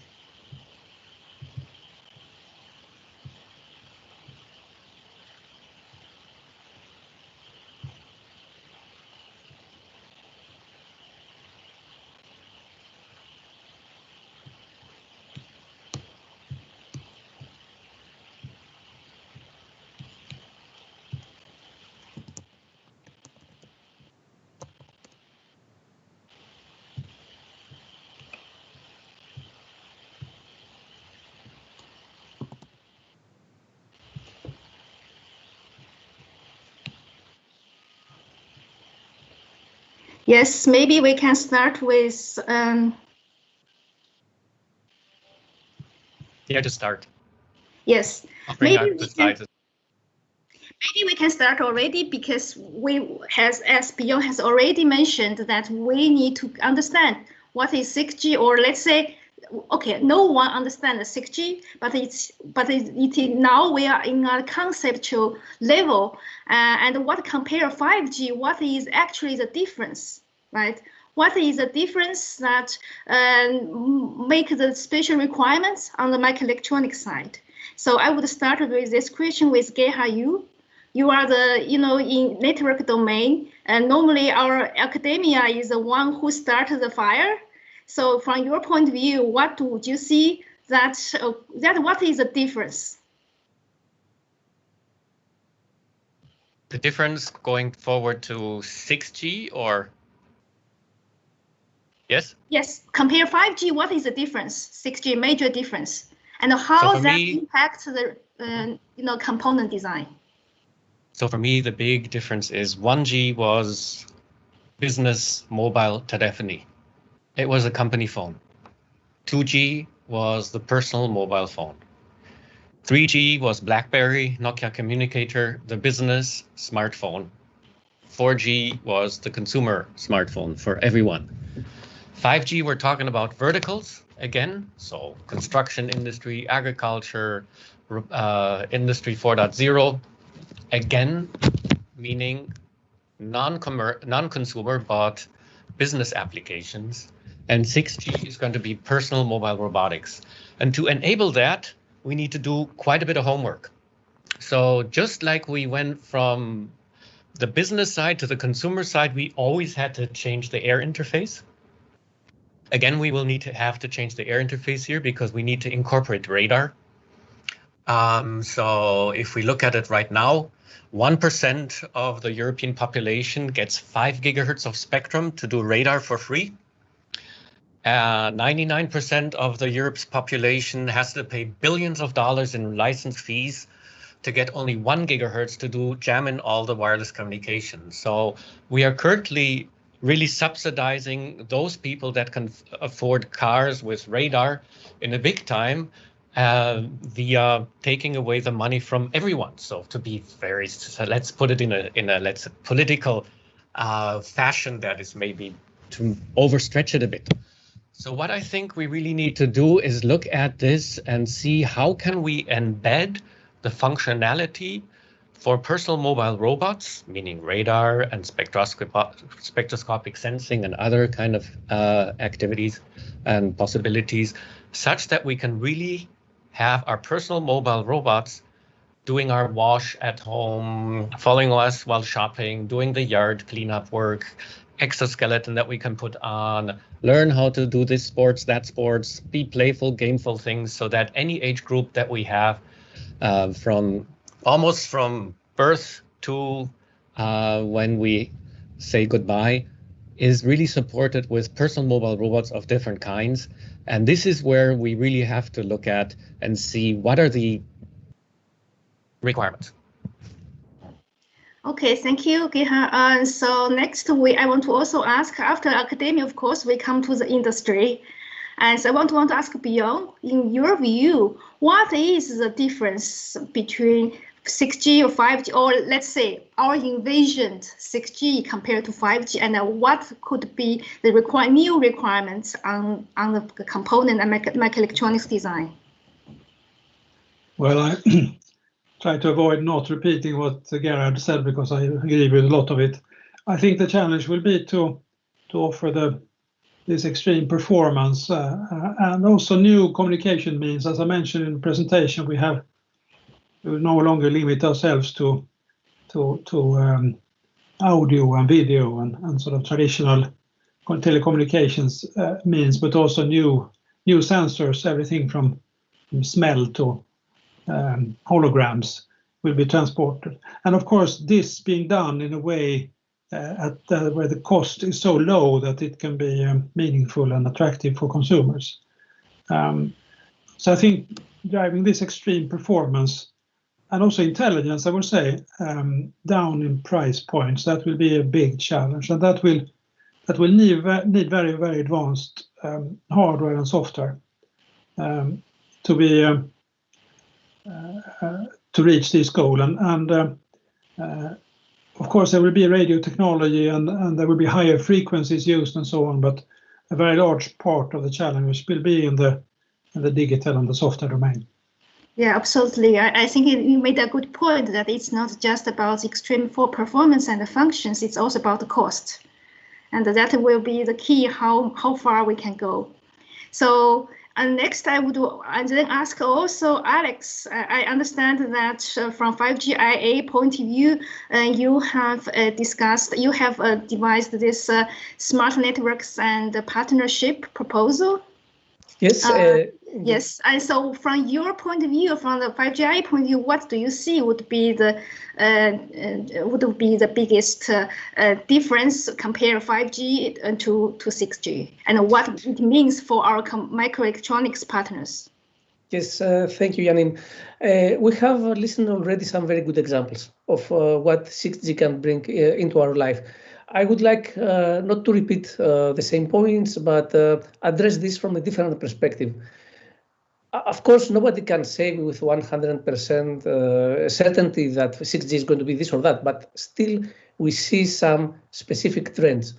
Yes, maybe we can start with. Yeah, to start. Yes, maybe we can start already because as Björn has already mentioned, that we need to understand what is 6G, or let's say, okay, no one understands 6G, but now we are in a conceptual level, and what compare 5G, what is actually the difference, right? What is the difference that make the special requirements on the microelectronics side? So I would start with this question with Gerard. You are the, in network domain, and normally our academia is the one who started the fire. So from your point of view, what would you see that what is the difference? The difference going forward to 6G, or? Yes? Yes, compare 5G, what is the difference? 6G, major difference. And how that impacts the component design? So for me, the big difference is 1G was business mobile telephony. It was a company phone. 2G was the personal mobile phone. 3G was BlackBerry, Nokia communicator, the business smartphone. 4G was the consumer smartphone for everyone. 5G, we're talking about verticals again, so construction industry, agriculture, industry 4.0. Again, meaning non-consumer, but business applications. And 6G is going to be personal mobile robotics. And to enable that, we need to do quite a bit of homework. So just like we went from the business side to the consumer side, we always had to change the air interface. Again, we will have to change the air interface here because we need to incorporate radar. So if we look at it right now, 1% of the European population gets 5 gigahertz of spectrum to do radar for free. 99% of the Europe's population has to pay billions of dollars in license fees to get only 1 gigahertz to do jamming all the wireless communication. So we are currently really subsidizing those people that can afford cars with radar in a big time, via taking away the money from everyone. So to be very, so let's put it in a let's say political fashion that is maybe to overstretch it a bit. So what I think we really need to do is look at this and see how can we embed the functionality for personal mobile robots, meaning radar and spectroscopic sensing and other kind of activities and possibilities, such that we can really have our personal mobile robots doing our wash at home, following us while shopping, doing the yard cleanup work, exoskeleton that we can put on, learn how to do this sports, that sports, be playful, gameful things, so that any age group that we have, from birth to when we say goodbye, is really supported with personal mobile robots of different kinds. And this is where we really have to look at and see what are the requirements. Okay, thank you, Gerard. So next, I want to also ask, after academia, of course, we come to the industry. And so I want to ask Björn, in your view, what is the difference between 6G or 5G, or let's say our envisioned 6G compared to 5G, and what could be the new requirements on the component and microelectronics design? Well, I try to avoid not repeating what Gerard said because I agree with a lot of it. I think the challenge will be to offer this extreme performance and also new communication means. As I mentioned in the presentation, we will no longer limit ourselves to audio and video and sort of traditional telecommunications means, but also new sensors, everything from smell to holograms will be transported. And of course, this being done in a way where the cost is so low that it can be meaningful and attractive for consumers. So I think driving this extreme performance and also intelligence, I would say, down in price points, that will be a big challenge, and that will need very, very advanced hardware and software to reach this goal. And of course, there will be radio technology and there will be higher frequencies used and so on, but a very large part of the challenge will be in the digital and the software domain. Yeah, absolutely. I think you made a good point that it's not just about extreme performance and the functions, it's also about the cost. And that will be the key, how far we can go. So next I would then ask also Alex, I understand that from 5G IA point of view, you have devised this smart networks and partnership proposal. Yes. Yes, and so from your point of view, from the 5G IA point of view, what do you see would be the biggest difference compare 5G to 6G, and what it means for our microelectronics partners? Yes, thank you, Janine. We have listened already some very good examples of what 6G can bring into our life. I would like not to repeat the same points, but address this from a different perspective. Of course, nobody can say with 100% certainty that 6G is going to be this or that, but still we see some specific trends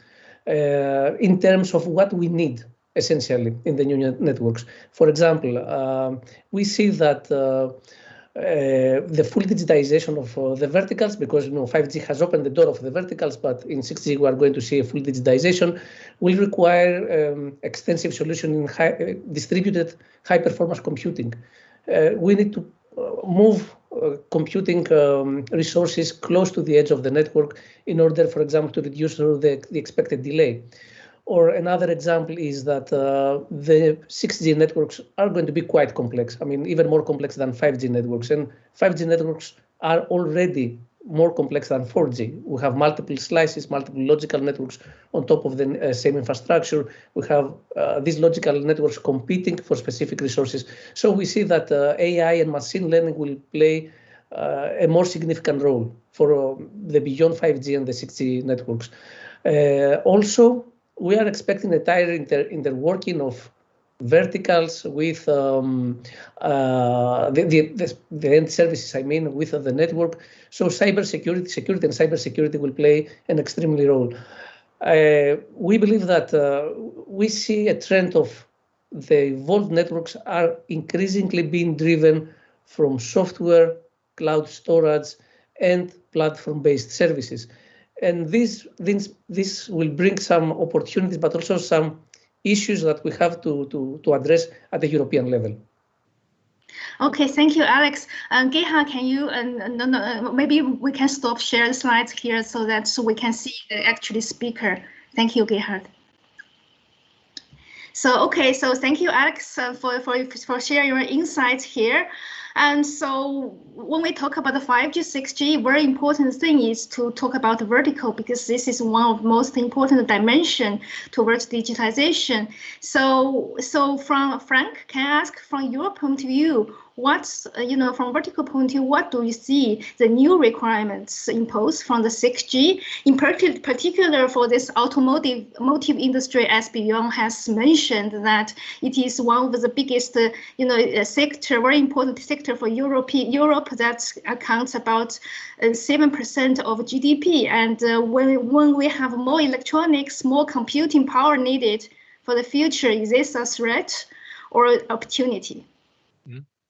in terms of what we need essentially in the new networks. For example, we see that the full digitization of the verticals, because 5G has opened the door of the verticals, but in 6G we are going to see a full digitization, will require extensive solution in distributed high-performance computing. We need to move computing resources close to the edge of the network in order, for example, to reduce the expected delay. Or another example is that the 6G networks are going to be quite complex. I mean, even more complex than 5G networks. And 5G networks are already more complex than 4G. We have multiple slices, multiple logical networks on top of the same infrastructure. We have these logical networks competing for specific resources. So we see that AI and machine learning will play a more significant role for the beyond 5G and the 6G networks. Also, we are expecting a tighter interworking of verticals with the end services, I mean, with the network. So security and cybersecurity will play an extremely role. We believe that we see a trend of the evolved networks are increasingly being driven from software, cloud storage, and platform-based services. And this will bring some opportunities, but also some issues that we have to address at the European level. Okay, thank you, Alex. Gerard, can you, maybe we can stop share the slides here so we can see the actual speaker. Thank you, Gerard. So thank you, Alex, for sharing your insights here. And so when we talk about the 5G, 6G, very important thing is to talk about the vertical, because this is one of the most important dimension towards digitization. So from Frank, can I ask from your point of view, what's, from vertical point of view, what do you see the new requirements imposed from the 6G, in particular for this automotive industry, as Björn has mentioned, that it is one of the biggest, sector, very important sector for Europe that accounts about 7% of GDP. And when we have more electronics, more computing power needed for the future, is this a threat or opportunity?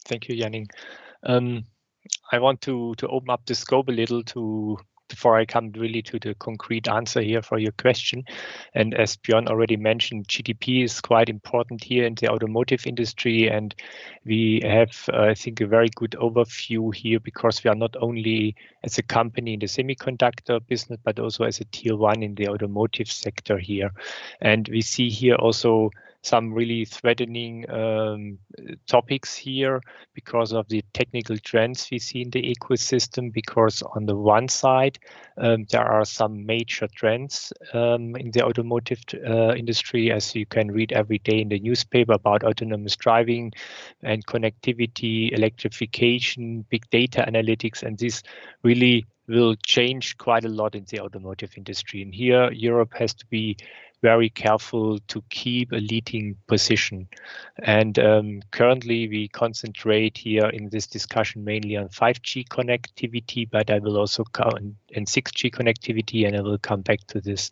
Thank you, Janine. I want to open up the scope a little before I come really to the concrete answer here for your question. And as Björn already mentioned, GDP is quite important here in the automotive industry, and we have, I think, a very good overview here because we are not only as a company in the semiconductor business, but also as a tier one in the automotive sector here. And we see here also some really threatening topics here because of the technical trends we see in the ecosystem, because on the one side, there are some major trends in the automotive industry, as you can read every day in the newspaper about autonomous driving and connectivity, electrification, big data analytics, and this really will change quite a lot in the automotive industry. And here, Europe has to be very careful to keep a leading position. And currently we concentrate here in this discussion mainly on 5G connectivity, but I will also come in 6G connectivity, and I will come back to this.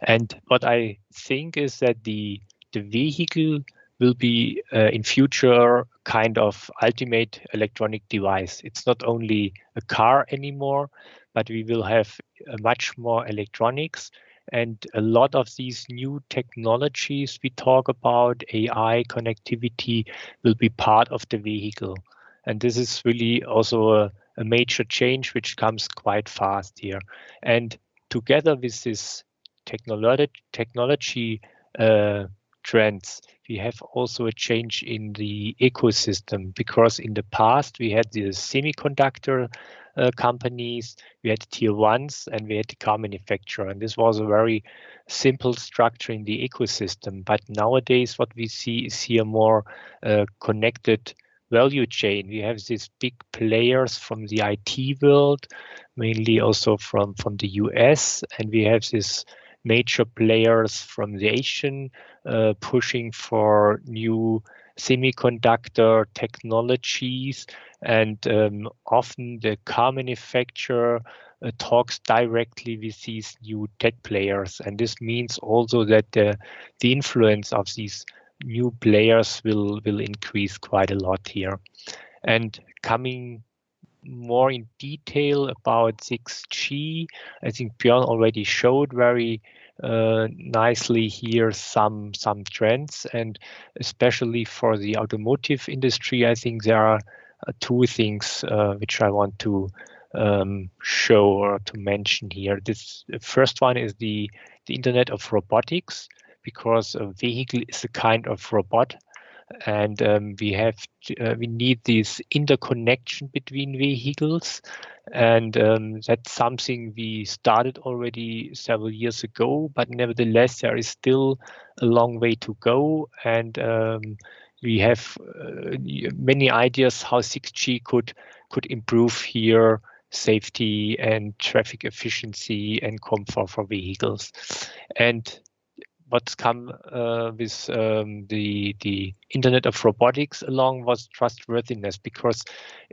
And what I think is that the vehicle will be in future kind of ultimate electronic device. It's not only a car anymore, but we will have much more electronics. And a lot of these new technologies we talk about, AI, connectivity, will be part of the vehicle. And this is really also a major change which comes quite fast here. And together with this technology trends, we have also a change in the ecosystem, because in the past we had the semiconductor companies, we had tier ones, and we had the car manufacturer, and this was a very simple structure in the ecosystem. But nowadays what we see is here more connected value chain. We have these big players from the IT world, mainly also from the US, and we have these major players from the Asian pushing for new semiconductor technologies, and often the car manufacturer talks directly with these new tech players, and this means also that the influence of these new players will increase quite a lot here. And coming more in detail about 6G, I think Björn already showed very nicely here some trends, and especially for the automotive industry, I think there are two things which I want to show or to mention here. This first one is the Internet of Robotics, because a vehicle is a kind of robot, and we need this interconnection between vehicles, and that's something we started already several years ago, but nevertheless there is still a long way to go, and we have many ideas how 6G could improve here safety and traffic efficiency and comfort for vehicles. And what's come with the Internet of Robotics along was trustworthiness, because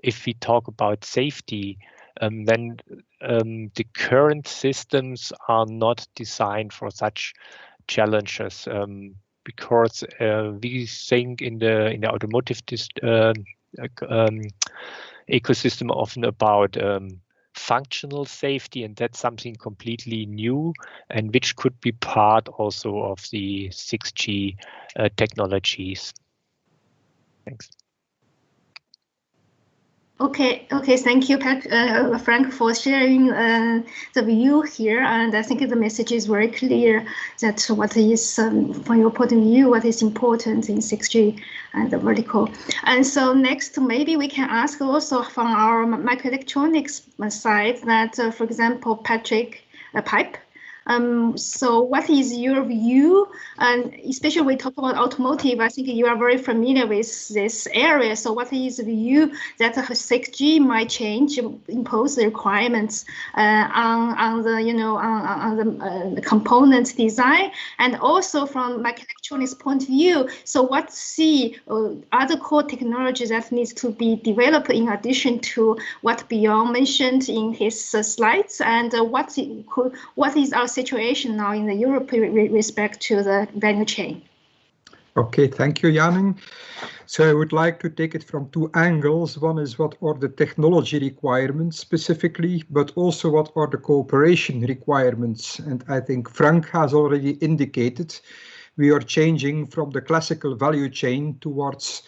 if we talk about safety, then the current systems are not designed for such challenges, because we think in the automotive ecosystem often about functional safety, and that's something completely new and which could be part also of the 6G technologies. Thanks. Okay, thank you, Frank, for sharing the view here, and I think the message is very clear that what is, from your point of view, what is important in 6G and the vertical. And so next, maybe we can ask also from our microelectronics side that, for example, Pipe, So what is your view? And especially when we talk about automotive, I think you are very familiar with this area. So what is the view that 6G might change, impose the requirements on the, you know, on the component design, and also from microelectronics point of view? So what other core technologies that needs to be developed in addition to what Björn mentioned in his slides, and what is our situation now in the Europe with respect to the value chain? Okay, thank you, Janine. So I would like to take it from two angles. One is what are the technology requirements specifically, but also what are the cooperation requirements. And I think Frank has already indicated we are changing from the classical value chain towards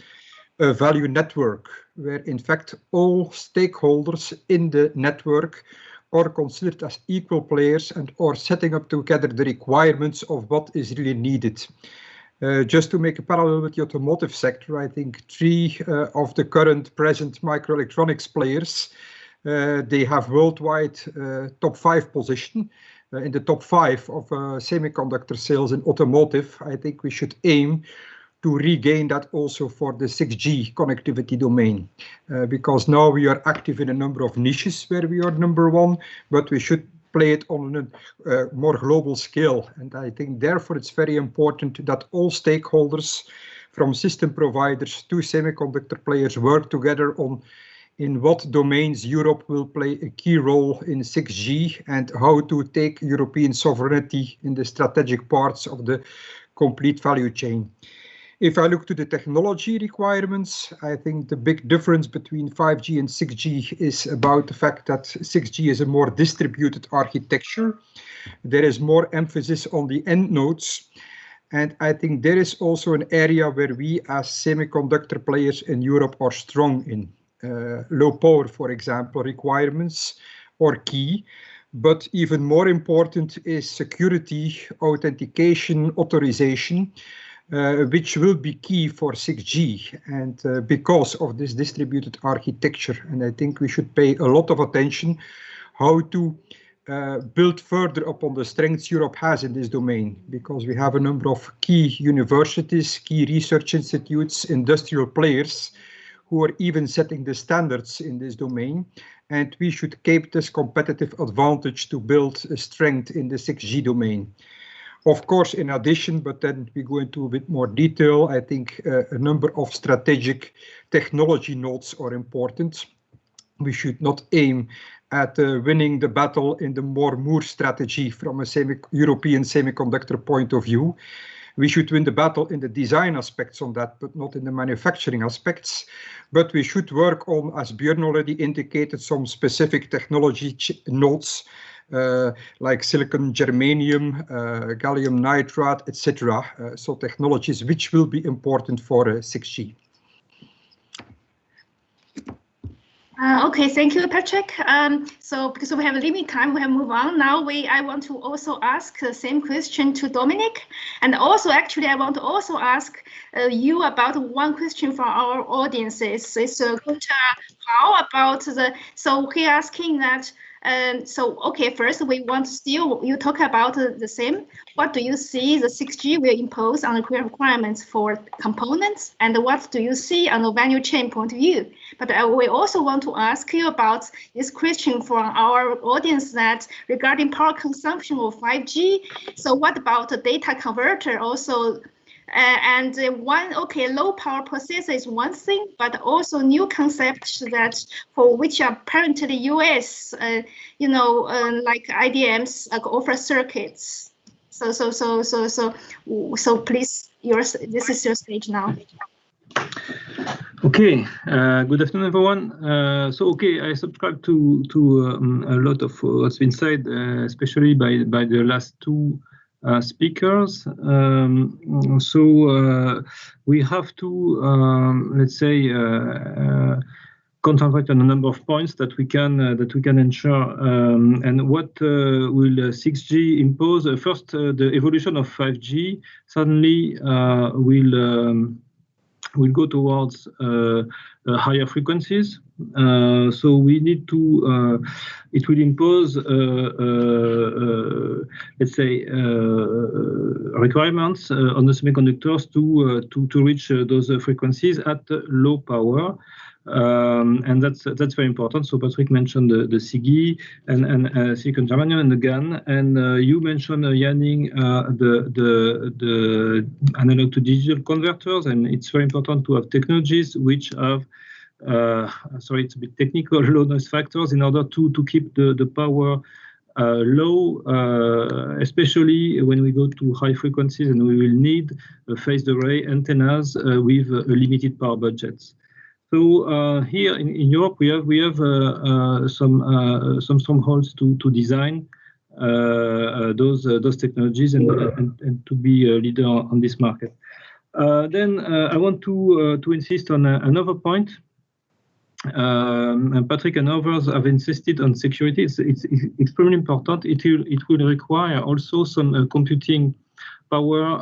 a value network, where in fact all stakeholders in the network are considered as equal players and are setting up together the requirements of what is really needed. Just to make a parallel with the automotive sector, I think three of the current present microelectronics players, they have worldwide top 5 position. In the top 5 of semiconductor sales in automotive. I think we should aim to regain that also for the 6G connectivity domain, because now we are active in a number of niches where we are number 1, but we should play it on a more global scale. And I think therefore it's very important that all stakeholders, from system providers to semiconductor players, work together on in what domains Europe will play a key role in 6G and how to take European sovereignty in the strategic parts of the complete value chain. If I look to the technology requirements, I think the big difference between 5G and 6G is about the fact that 6G is a more distributed architecture. There is more emphasis on the end nodes. And I think there is also an area where we as semiconductor players in Europe are strong in. Low power, for example, requirements are key. But even more important is security, authentication, authorization, which will be key for 6G, and because of this distributed architecture. And I think we should pay a lot of attention how to build further upon the strengths Europe has in this domain, because we have a number of key universities, key research institutes, industrial players who are even setting the standards in this domain. And we should keep this competitive advantage to build a strength in the 6G domain. Of course, in addition, but then we go into a bit more detail, I think a number of strategic technology nodes are important. We should not aim at winning the battle in the more Moore strategy from a European semiconductor point of view. We should win the battle in the design aspects on that, but not in the manufacturing aspects. But we should work on, as Björn already indicated, some specific technology nodes, like silicon, germanium, gallium nitride, etc. So technologies which will be important for 6G. Okay, thank you, Patrick. So because we have a limited time, we have to move on. Now I want to also ask the same question to Dominic. And also, actually, I want to also ask you about one question for our audiences. It's Gunter, how about so we're asking that, so, okay, first we want to still, you talk about the same. What do you see the 6G will impose on the requirements for components, and what do you see on the value chain point of view? But we also want to ask you about this question from our audience that regarding power consumption of 5G. So what about the data converter also? And low power processor is one thing, but also new concepts that for which apparently US, like IDMs offer circuits. So please, this is your stage now. Okay, good afternoon, everyone. So, okay, I subscribe to a lot of what's been said, especially by the last two speakers. So we have to, let's say, concentrate on a number of points that we can ensure. And what will 6G impose? First, the evolution of 5G suddenly will will go towards higher frequencies. So we need to, it will impose, let's say, requirements on the semiconductors to reach those frequencies at low power. And that's very important. So Patrick mentioned the SiGe and silicon germanium and the GaN, and you mentioned Yanning the analog to digital converters, and it's very important to have technologies which have sorry, it's a bit technical, low noise factors in order to keep the power low, especially when we go to high frequencies, and we will need phased array antennas with limited power budgets. So here in Europe, we have some strongholds to design those technologies and to be a leader on this market. Then I want to insist on another point. And Patrick and others have insisted on security. It's extremely important. It will require also some computing power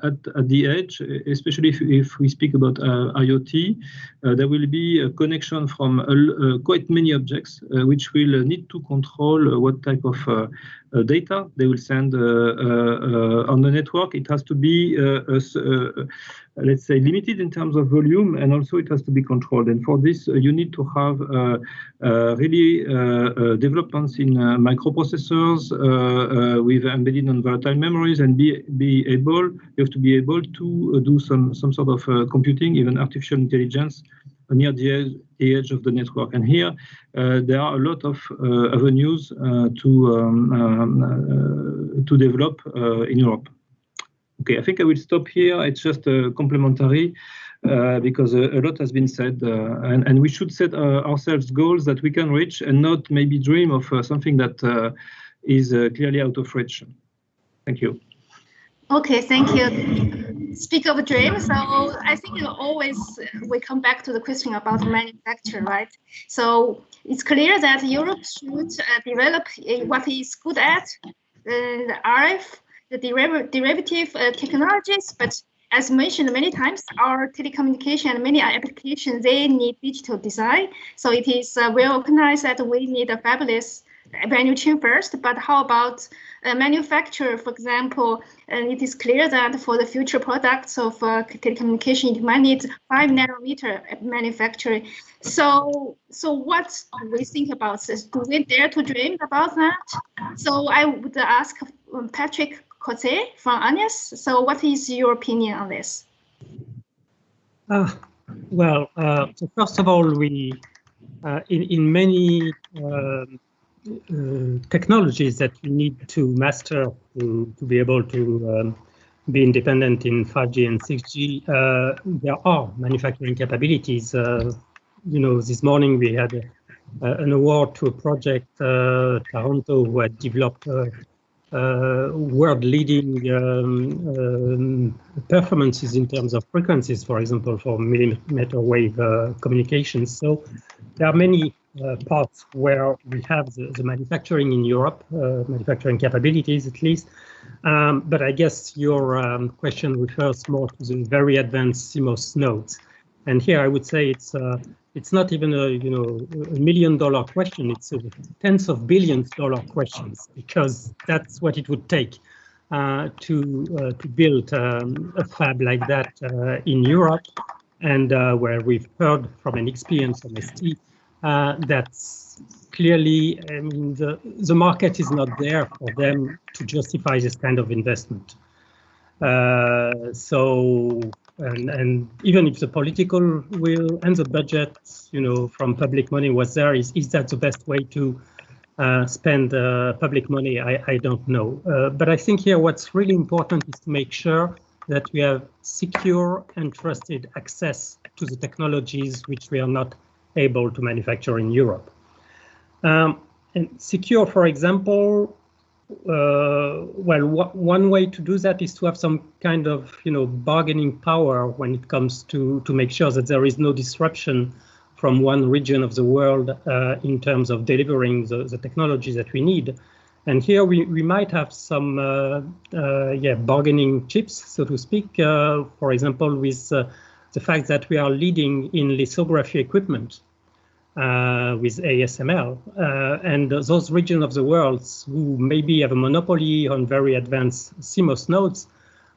at the edge, especially if we speak about IoT. There will be a connection from quite many objects, which will need to control what type of data they will send on the network. It has to be, let's say, limited in terms of volume, and also it has to be controlled. And for this, you need to have really developments in microprocessors with embedded non-volatile memories, and you have to be able to do some sort of computing, even artificial intelligence, near the edge of the network. And here there are a lot of avenues to develop in Europe. Okay, I think I will stop here. It's just complementary because a lot has been said, and we should set ourselves goals that we can reach, and not maybe dream of something that is clearly out of reach. Thank you. Okay, thank you. Speak of dreams, so I think always we come back to the question about manufacture, right? So it's clear that Europe should develop what is good at, the RF, the derivative technologies, but as mentioned many times, our telecommunication and many applications, they need digital design. So it is well recognized that we need a fabulous value chain first, but how about manufacture, for example? And it is clear that for the future products of telecommunication, it might need 5 nanometer manufacturing. So what do we think about this? Do we dare to dream about that? So I would ask Patrick Coetzee from AENEAS. So what is your opinion on this? Well, so first of all, we in many technologies that we need to master to be able to be independent in 5G and 6G, there are manufacturing capabilities. You know, this morning we had an award to a project, Toronto, who had developed world-leading performances in terms of frequencies, for example, for millimeter wave communications. So there are many parts where we have the manufacturing in Europe, manufacturing capabilities at least. But I guess your question refers more to the very advanced CMOS nodes. And here I would say it's not even a $1 million question. It's a tens of billions dollar questions, because that's what it would take to build a fab like that in Europe, and where we've heard from an experience from ST that's clearly, I mean, the market is not there for them to justify this kind of investment. And even if the political will and the budget, from public money was there, is that the best way to spend public money? I don't know. But I think here what's really important is to make sure that we have secure and trusted access to the technologies which we are not able to manufacture in Europe. And secure, for example, one way to do that is to have some kind of bargaining power when it comes to make sure that there is no disruption from one region of the world in terms of delivering the technologies that we need. And here we might have some bargaining chips, so to speak, for example, with the fact that we are leading in lithography equipment with ASML, and those regions of the world who maybe have a monopoly on very advanced CMOS nodes,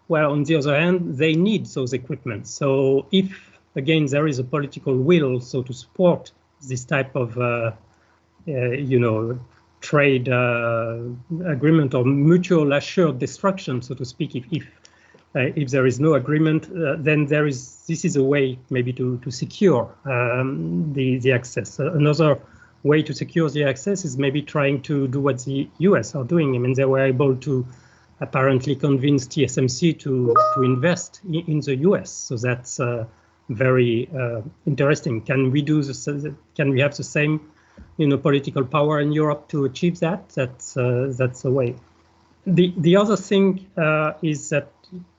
well, on the other hand, they need those equipment. So if, again, there is a political will, so to support this type of, trade agreement or mutual assured destruction, so to speak, if there is no agreement, then this is a way maybe to secure the access. Another way to secure the access is maybe trying to do what the US are doing. I mean, they were able to apparently convince TSMC to invest in the US. So that's very interesting. Can we do this? Can we have the same, political power in Europe to achieve that? That's a way. The other thing is that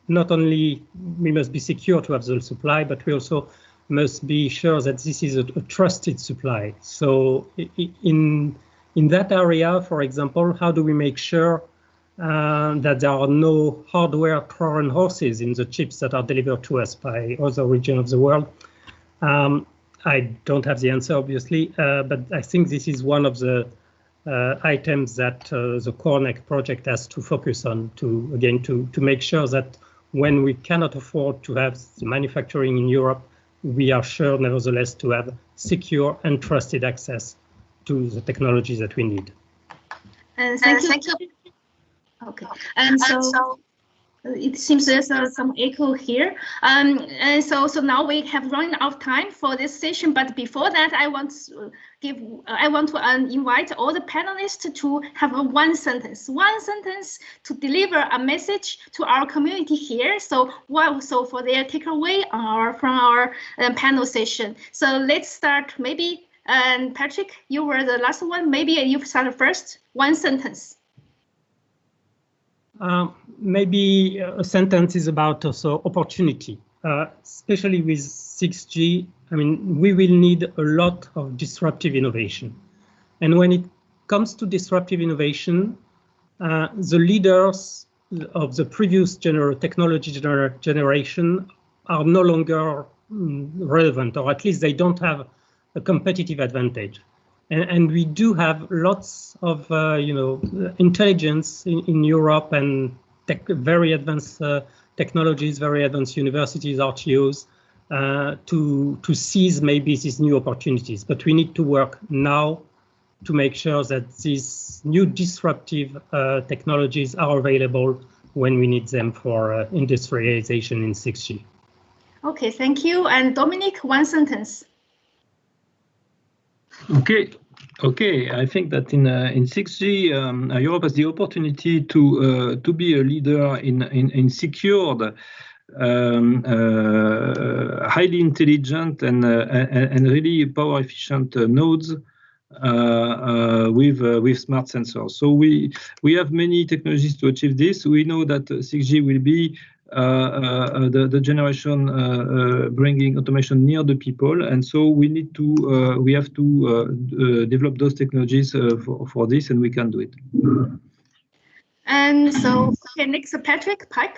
not only we must be secure to have the supply, but we also must be sure that this is a trusted supply. So in that area, for example, how do we make sure that there are no hardware Trojan horses in the chips that are delivered to us by other regions of the world? I don't have the answer, obviously, but I think this is one of the items that the Corenect project has to focus on to make sure that when we cannot afford to have the manufacturing in Europe, we are sure, nevertheless, to have secure and trusted access to the technologies that we need. Thank you. Okay, and so it seems there's some echo here. And so now we have run out of time for this session. But before that, I want to invite all the panelists to have one sentence to deliver a message to our community here. So for their takeaway from our panel session. So let's start. Maybe Patrick, you were the last one. Maybe you start first. One sentence. Maybe a sentence is about also opportunity, especially with 6G. I mean, we will need a lot of disruptive innovation. And when it comes to disruptive innovation, the leaders of the previous technology generation are no longer relevant, or at least they don't have a competitive advantage. And we do have lots of, intelligence in Europe and very advanced technologies, very advanced universities, RTOs, to seize maybe these new opportunities. But we need to work now to make sure that these new disruptive technologies are available when we need them for industrialization in 6G. Okay, thank you. And Dominic, one sentence. Okay. I think that in 6G, Europe has the opportunity to be a leader in secured, highly intelligent and really power efficient nodes with smart sensors. So we have many technologies to achieve this. We know that 6G will be the generation bringing automation near the people, and so we have to develop those technologies for this, and we can do it. And so, okay, next, Patrick, pipe.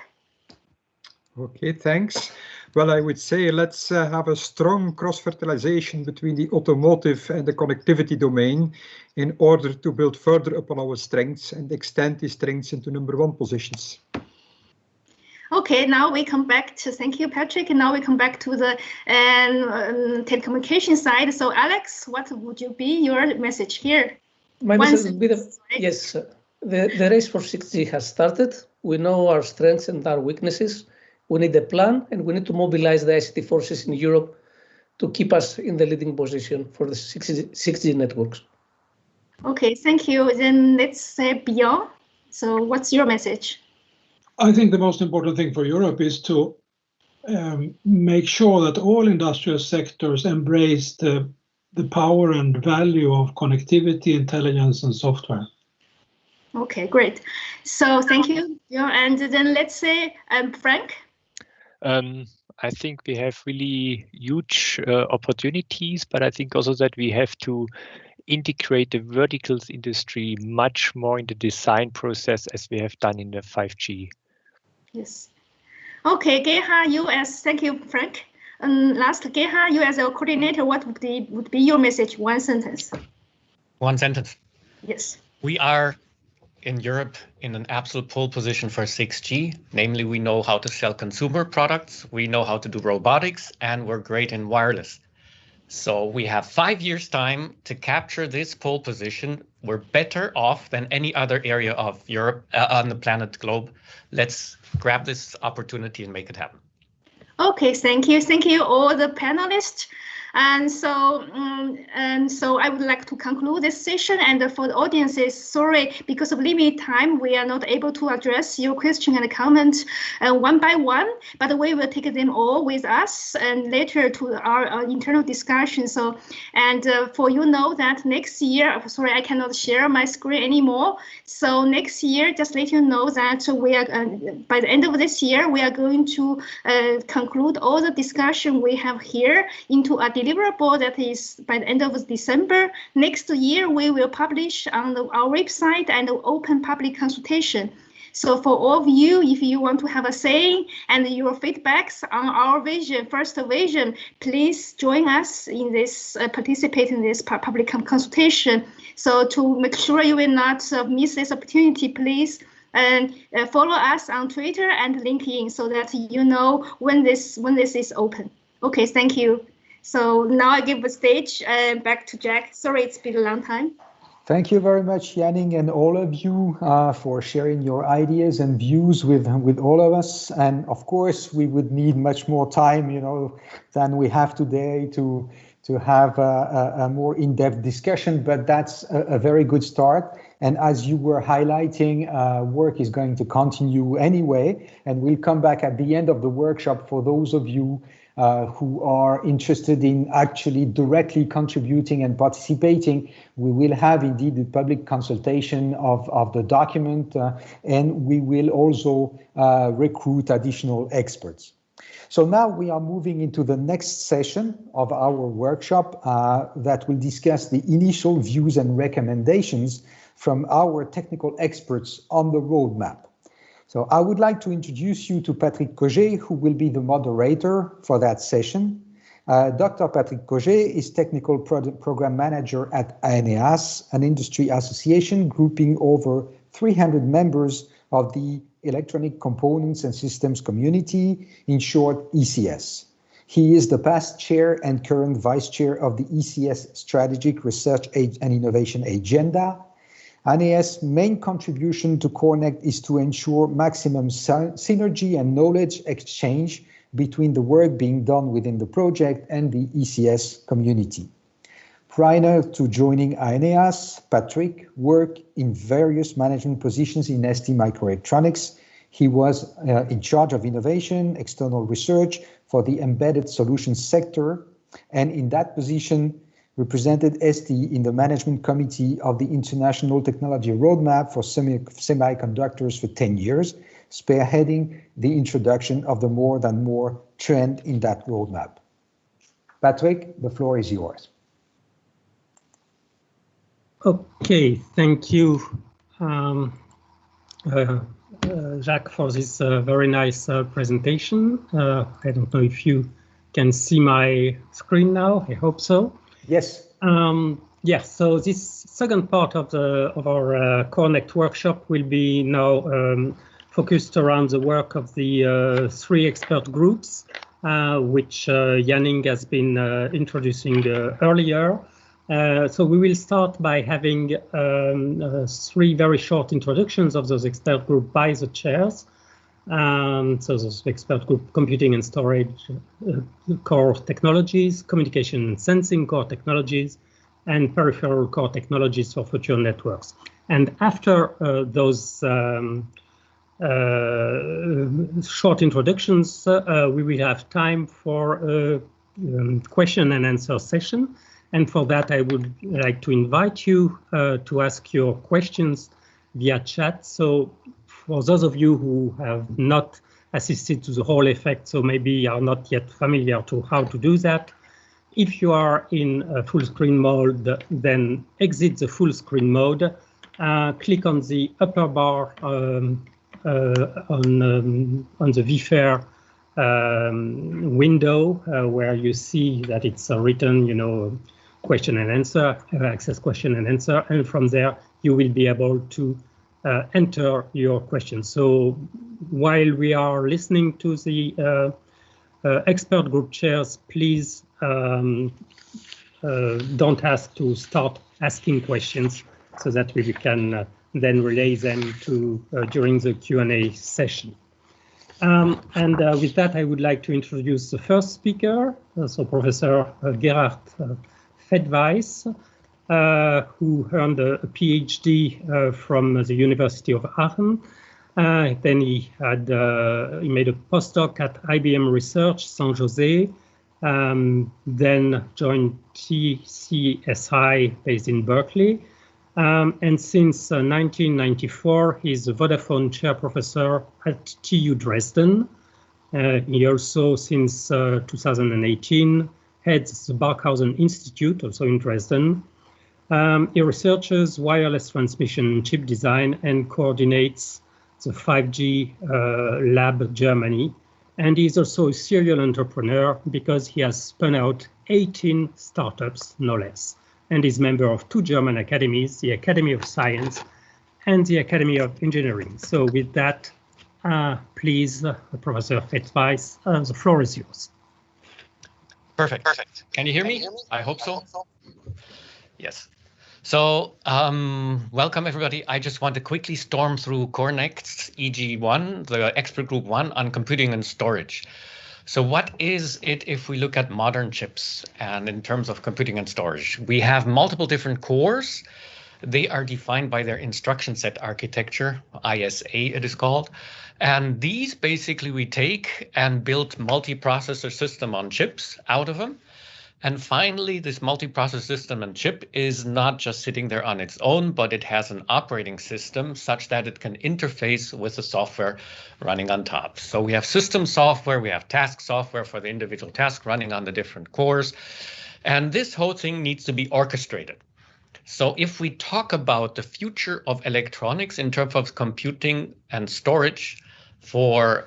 Okay, thanks. Well, I would say let's have a strong cross-fertilization between the automotive and the connectivity domain in order to build further upon our strengths and extend these strengths into #1 positions. Okay, now we come back to, thank you, Patrick. And now we come back to the telecommunication side. So, Alex, what would be your message here? My message would be yes, the race for 6G has started. We know our strengths and our weaknesses. We need a plan, and we need to mobilize the ICT forces in Europe to keep us in the leading position for the 6G networks. Okay, thank you. Then let's say Björn. So, what's your message? I think the most important thing for Europe is to make sure that all industrial sectors embrace the power and value of connectivity, intelligence, and software. Okay, great. So thank you. Yeah, and then let's say Frank. I think we have really huge opportunities, but I think also that we have to integrate the verticals industry much more in the design process as we have done in the 5G. Yes. Okay, Gerard, thank you, Frank. last, Gerhard, you as a coordinator, what would be your message? One sentence. One sentence. Yes. We are in Europe in an absolute pole position for 6G. Namely, we know how to sell consumer products, we know how to do robotics, and we're great in wireless. So we have 5 years' time to capture this pole position. We're better off than any other area of Europe on the planet globe. Let's grab this opportunity and make it happen. Okay, thank you. Thank you all the panelists. And so I would like to conclude this session. And for the audiences, sorry, because of limited time, we are not able to address your question and comment one by one, but we will take them all with us and later to our internal discussion. So, and for you know that next year, sorry, I cannot share my screen anymore. So next year, just let you know that we are, by the end of this year, we are going to conclude all the discussion we have here into a deliverable that is by the end of December. Next year, we will publish on our website and open public consultation. So for all of you, if you want to have a say and your feedbacks on our vision, first vision, please join us in this, participate in this public consultation. So to make sure you will not miss this opportunity, please follow us on Twitter and LinkedIn so that you know when this is open. Okay, thank you. So now I give the stage back to Jacques. Sorry, it's been a long time. Thank you very much, Yanning, and all of you for sharing your ideas and views with all of us. And of course, we would need much more time, than we have today to have a more in-depth discussion. But that's a very good start. And as you were highlighting, work is going to continue anyway, and we'll come back at the end of the workshop for those of you who are interested in actually directly contributing and participating. We will have indeed the public consultation of the document, and we will also recruit additional experts. So now we are moving into the next session of our workshop that will discuss the initial views and recommendations from our technical experts on the roadmap. So I would like to introduce you to Patrick Coget, who will be the moderator for that session. Dr. Patrick Coget is Technical Program Manager at AENEAS, an industry association grouping over 300 members of the Electronic Components and Systems Community, in short, ECS. He is the past chair and current vice chair of the ECS Strategic Research and Innovation Agenda. AENEAS' main contribution to Corenect is to ensure maximum synergy and knowledge exchange between the work being done within the project and the ECS community. Prior to joining AENEAS, Patrick worked in various management positions in ST Microelectronics. He was in charge of innovation, external research for the embedded solutions sector, and in that position, represented ST in the management committee of the International Technology Roadmap for Semiconductors for 10 years, spearheading the introduction of the more than more trend in that roadmap. Patrick, the floor is yours. Okay, thank you, Jacques, for this very nice presentation. I don't know if you can see my screen now. I hope so. Yes. Yes. So this second part of our Corenect workshop will be now focused around the work of the 3 expert groups, which Yanning has been introducing earlier. So we will start by having 3 very short introductions of those expert groups by the chairs. So those expert group: computing and storage core technologies, communication and sensing core technologies, and peripheral core technologies for future networks. And after those short introductions, we will have time for a question and answer session. And for that, I would like to invite you to ask your questions via chat. So for those of you who have not assisted to the whole effect, so maybe are not yet familiar to how to do that, if you are in full screen mode, then exit the full screen mode, click on the upper bar on the VFair window where you see that it's written, question and answer, access question and answer, and from there you will be able to enter your questions. So while we are listening to the expert group chairs, please don't ask to start asking questions so that we can then relay them to during the Q&A session. And with that, I would like to introduce the first speaker, so Professor Gerard Fedweiss, who earned a PhD from the University of Aachen. Then he made a postdoc at IBM Research San Jose, then joined TCSI based in Berkeley. And since 1994, he's a Vodafone Chair Professor at TU Dresden. He also, since 2018, heads the Barkhausen Institute, also in Dresden. He researches wireless transmission chip design and coordinates the 5G Lab Germany. And he's also a serial entrepreneur because he has spun out 18 startups, no less, and is member of 2 German academies, the Academy of Science and the Academy of Engineering. So with that, please, Professor Fedweiss, the floor is yours. Perfect. Can you hear me? I hope so. Yes. So welcome, everybody. I just want to quickly storm through Corenect's EG1, the expert group 1 on computing and storage. So what is it if we look at modern chips and in terms of computing and storage? We have multiple different cores. They are defined by their instruction set architecture, ISA it is called. And these basically we take and build multiprocessor system on chips out of them. And finally, this multiprocessor system and chip is not just sitting there on its own, but it has an operating system such that it can interface with the software running on top. So we have system software, we have task software for the individual task running on the different cores. And this whole thing needs to be orchestrated. So if we talk about the future of electronics in terms of computing and storage for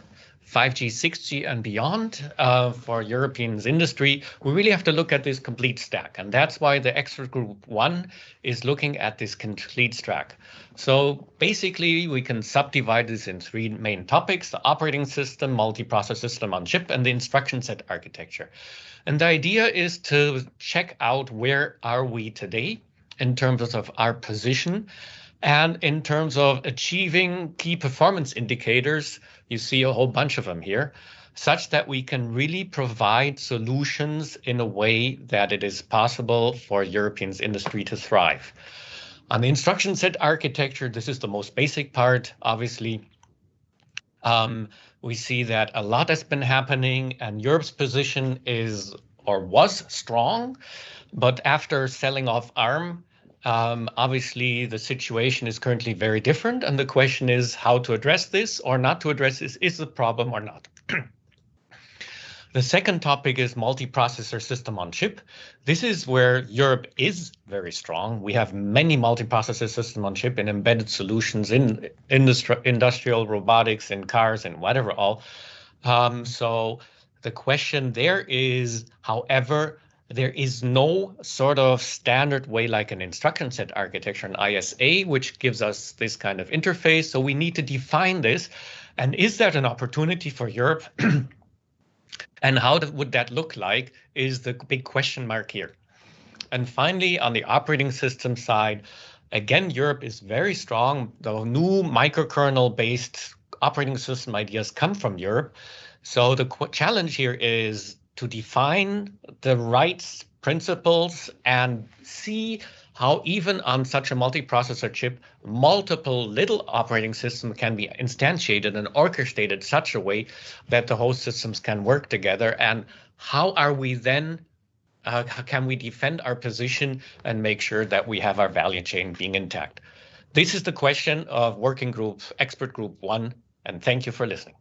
5G, 6G and beyond for Europeans industry, we really have to look at this complete stack. And that's why the expert group 1 is looking at this complete stack. So basically, we can subdivide this in 3 main topics: the operating system, multiprocessor system on chip, and the instruction set architecture. And the idea is to check out where are we today in terms of our position and in terms of achieving key performance indicators. You see a whole bunch of them here, such that we can really provide solutions in a way that it is possible for Europeans industry to thrive. On the instruction set architecture, this is the most basic part, obviously. We see that a lot has been happening and Europe's position is or was strong, but after selling off ARM, obviously, the situation is currently very different, and the question is how to address this or not to address this. Is the problem or not? The second topic is multiprocessor system on chip. This is where Europe is very strong. We have many multiprocessor system on chip in embedded solutions in industrial robotics, in cars, and whatever all. So the question there is, however, there is no sort of standard way like an instruction set architecture, an ISA, which gives us this kind of interface. So we need to define this. And is that an opportunity for Europe? And how would that look like is the big question mark here. And finally, on the operating system side, again, Europe is very strong. The new microkernel-based operating system ideas come from Europe. So the challenge here is to define the right principles and see how even on such a multiprocessor chip, multiple little operating systems can be instantiated and orchestrated such a way that the host systems can work together. And how are we then, can we defend our position and make sure that we have our value chain being intact? This is the question of working group, expert group 1, and thank you for listening.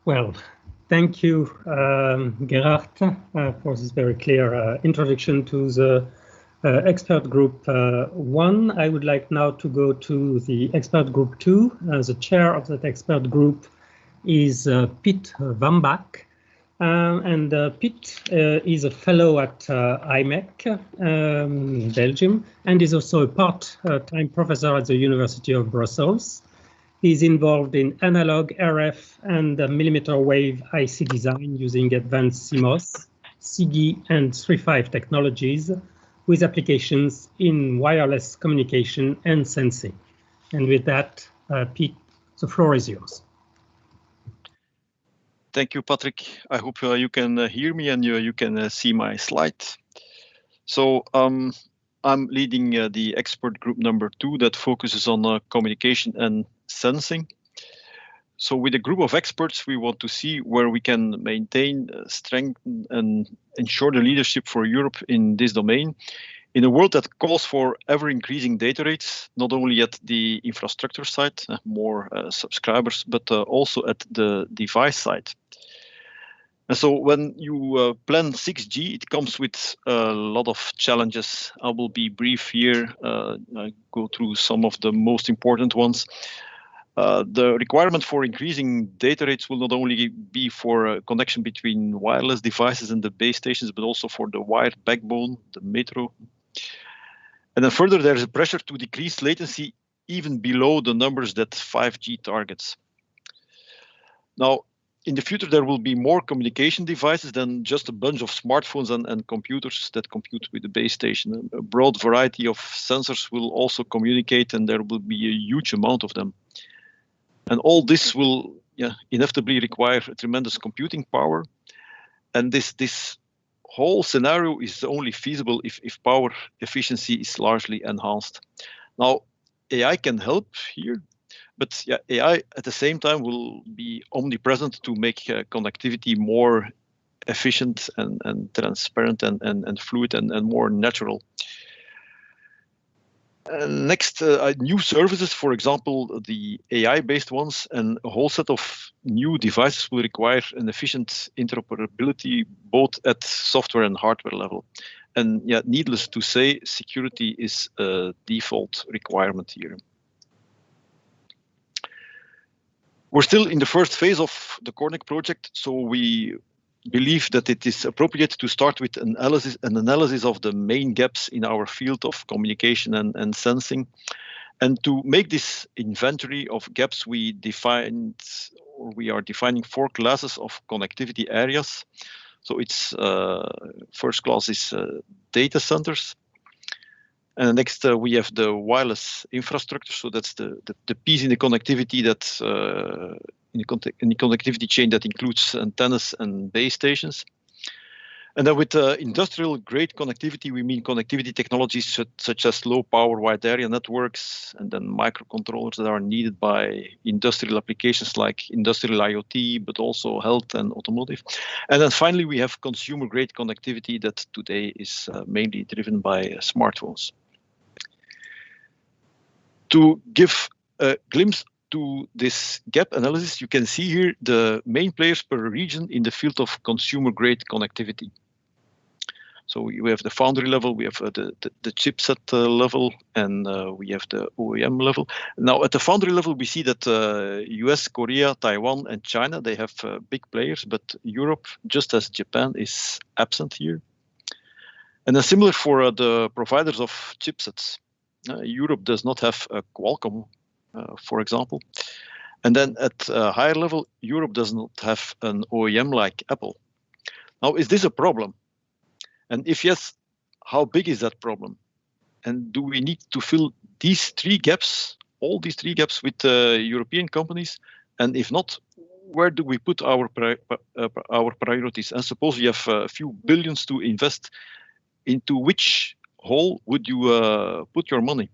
Well, thank you, Gerard, for this very clear introduction to the Expert Group 1. I would like now to go to the Expert Group 2. The chair of that expert group is Piet Wambach. Piet is a fellow at IMEC, Belgium, and is also a part-time professor at the University of Brussels. He's involved in analog, RF, and millimeter wave IC design using advanced CMOS, SiGe, and 3.5 technologies, with applications in wireless communication and sensing. And with that, Piet, the floor is yours. Thank you, Patrick. I hope you can hear me and you can see my slides. So I'm leading the expert group number 2 that focuses on communication and sensing. So with a group of experts, we want to see where we can maintain, strengthen, and ensure the leadership for Europe in this domain, in a world that calls for ever-increasing data rates, not only at the infrastructure side, more subscribers, but also at the device side. And so when you plan 6G, it comes with a lot of challenges. I will be brief here, I go through some of the most important ones. The requirement for increasing data rates will not only be for a connection between wireless devices and the base stations, but also for the wired backbone, the metro. And then further, there is a pressure to decrease latency even below the numbers that 5G targets. Now, in the future, there will be more communication devices than just a bunch of smartphones and computers that compute with the base station. A broad variety of sensors will also communicate, and there will be a huge amount of them. And all this will inevitably require a tremendous computing power. And this whole scenario is only feasible if power efficiency is largely enhanced. Now, AI can help here, but AI at the same time will be omnipresent to make connectivity more efficient and transparent and fluid and more natural. Next, new services, for example, the AI-based ones, and a whole set of new devices will require an efficient interoperability both at software and hardware level. And needless to say, security is a default requirement here. We're still in the first phase of the Corenect project, so we believe that it is appropriate to start with an analysis of the main gaps in our field of communication and sensing. And to make this inventory of gaps, we are defining 4 classes of connectivity areas. So it's first class is data centers. And next we have the wireless infrastructure. So that's the piece in the connectivity that in the connectivity chain that includes antennas and base stations. And then with industrial grade connectivity, we mean connectivity technologies such as low power wide area networks, and then microcontrollers that are needed by industrial applications like industrial IoT, but also health and automotive. And then finally, we have consumer grade connectivity that today is mainly driven by smartphones. To give a glimpse to this gap analysis, you can see here the main players per region in the field of consumer-grade connectivity. So we have the foundry level, we have the chipset level, and we have the OEM level. Now, at the foundry level, we see that US, Korea, Taiwan, and China, they have big players, but Europe, just as Japan, is absent here. And then similar for the providers of chipsets. Europe does not have a Qualcomm, for example. And then at a higher level, Europe does not have an OEM like Apple. Now, is this a problem? And if yes, how big is that problem? And do we need to fill these 3 gaps, all these 3 gaps with European companies? And if not, where do we put our priorities? And suppose we have a few billions to invest, into which hole would you put your money?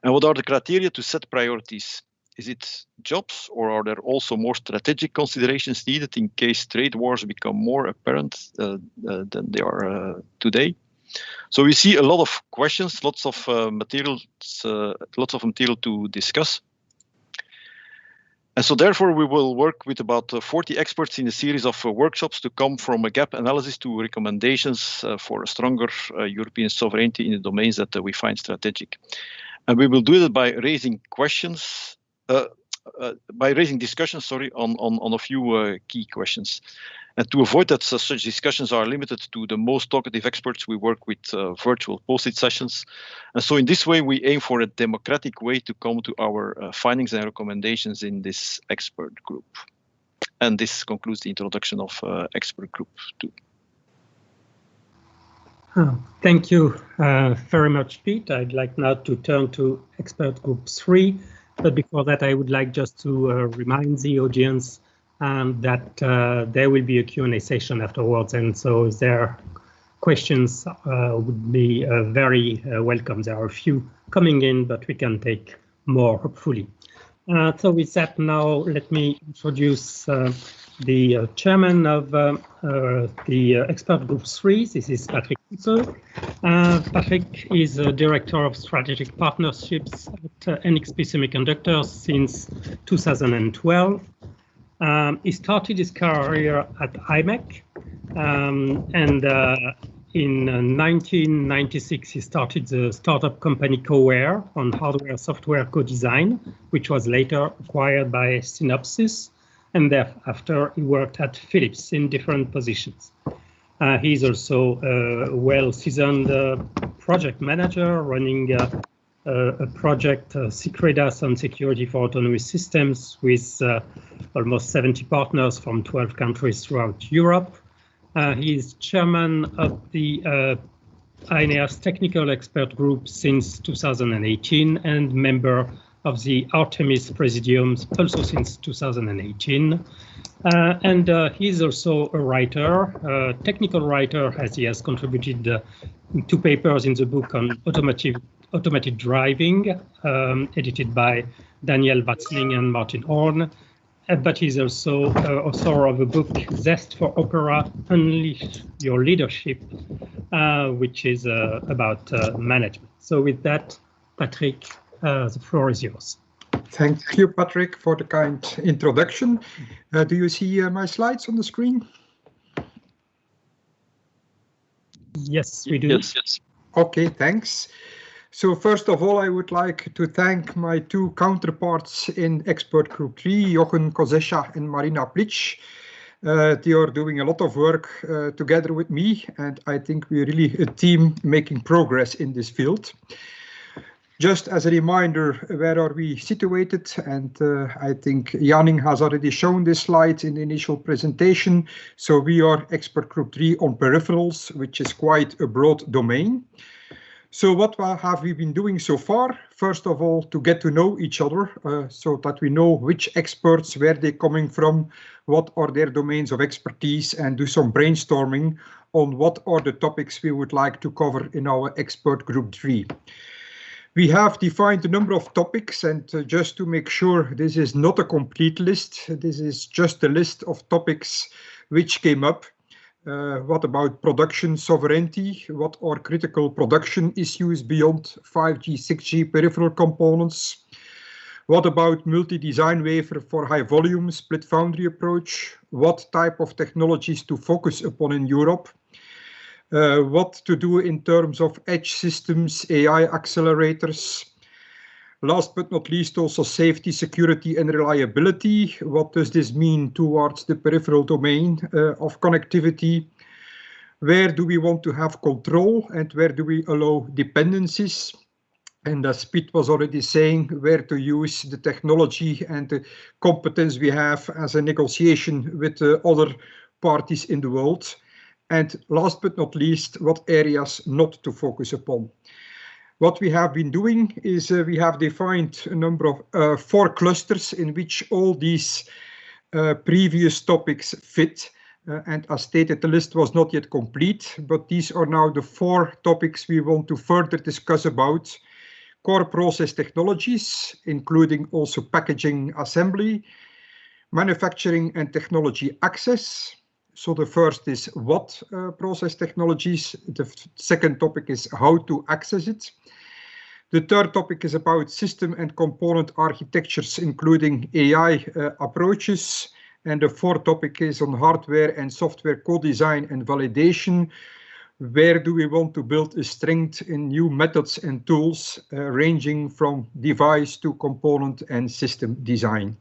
And what are the criteria to set priorities? Is it jobs, or are there also more strategic considerations needed in case trade wars become more apparent than they are today? So we see a lot of questions, lots of material to discuss. And so therefore, we will work with about 40 experts in a series of workshops to come from a gap analysis to recommendations for a stronger European sovereignty in the domains that we find strategic. And we will do it by raising questions, discussions, on a few key questions. And to avoid that such discussions are limited to the most talkative experts, we work with virtual post-it sessions. And so in this way, we aim for a democratic way to come to our findings and recommendations in this expert group. And this concludes the introduction of expert group 2. Thank you very much, Pete. I'd like now to turn to expert group 3. But before that, I would like just to remind the audience that there will be a Q&A session afterwards, and so their questions would be very welcome. There are a few coming in, but we can take more, hopefully. So with that, now let me introduce the chairman of the expert group 3. This is Patrick Couteau. Patrick is a director of strategic partnerships at NXP Semiconductors since 2012. He started his career at IMEC, and in 1996 he started the startup company Coware on hardware-software co-design, which was later acquired by Synopsys, and thereafter he worked at Philips in different positions. He's also a well-seasoned project manager running a project, Secredas on security for autonomous systems, with almost 70 partners from 12 countries throughout Europe. He is chairman of the AENEAS Technical Expert Group since 2018 and member of the ARTEMIS Presidium also since 2018. And he's also a writer, a technical writer, as he has contributed 2 papers in the book on automated driving, edited by Daniel Watzling and Martin Horn. But he's also author of a book, Zest for Opera, Unleash Your Leadership, which is about management. So with that, Patrick, the floor is yours. Thank you, Patrick, for the kind introduction. Do you see my slides on the screen? Yes, we do. Yes. Okay, thanks. So first of all, I would like to thank my 2 counterparts in Expert Group 3, Jochen Kozesha and Marina Plitsch. They are doing a lot of work together with me, and I think we're really a team making progress in this field. Just as a reminder, where are we situated? And I think Janning has already shown this slide in the initial presentation. So we are Expert Group 3 on peripherals, which is quite a broad domain. So what have we been doing so far? First of all, to get to know each other so that we know which experts, where they're coming from, what are their domains of expertise, and do some brainstorming on what are the topics we would like to cover in our Expert Group 3. We have defined a number of topics, and just to make sure this is not a complete list, this is just a list of topics which came up. What about production sovereignty? What are critical production issues beyond 5G, 6G peripheral components? What about multi-design wafer for high volume split foundry approach? What type of technologies to focus upon in Europe? What to do in terms of edge systems, AI accelerators? Last but not least, also safety, security and reliability. What does this mean towards the peripheral domain of connectivity? Where do we want to have control and where do we allow dependencies? And as Pete was already saying, where to use the technology and the competence we have as a negotiation with other parties in the world. And last but not least, what areas not to focus upon. What we have been doing is we have defined a number of 4 clusters in which all these previous topics fit. And as stated, the list was not yet complete, but these are now the 4 topics we want to further discuss about. Core process technologies, including also packaging assembly, manufacturing and technology access. So the first is what process technologies. The second topic is how to access it. The third topic is about system and component architectures, including AI approaches. And the fourth topic is on hardware and software co-design and validation. Where do we want to build a strength in new methods and tools, ranging from device to component and system design?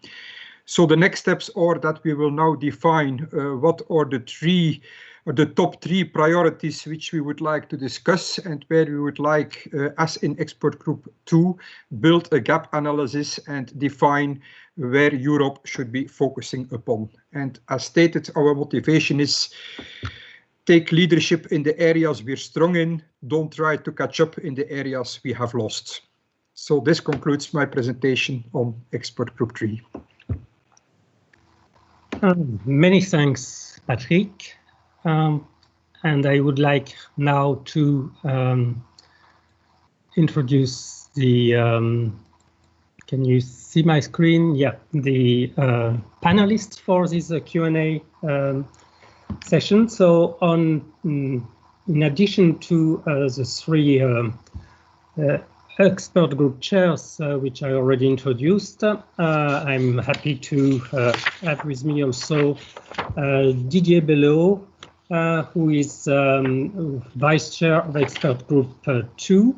So the next steps are that we will now define what are the top three priorities which we would like to discuss, and where we would like, as in expert group 2, build a gap analysis and define where Europe should be focusing upon. And as stated, our motivation is take leadership in the areas we're strong in, don't try to catch up in the areas we have lost. So this concludes my presentation on expert group 3. Many thanks, Patrick. And I would like now to introduce the, can you see my screen? Yeah, the panelists for this Q&A session. So in addition to the three expert group chairs, which I already introduced, I'm happy to have with me also Didier Belot, who is Vice Chair of Expert Group 2.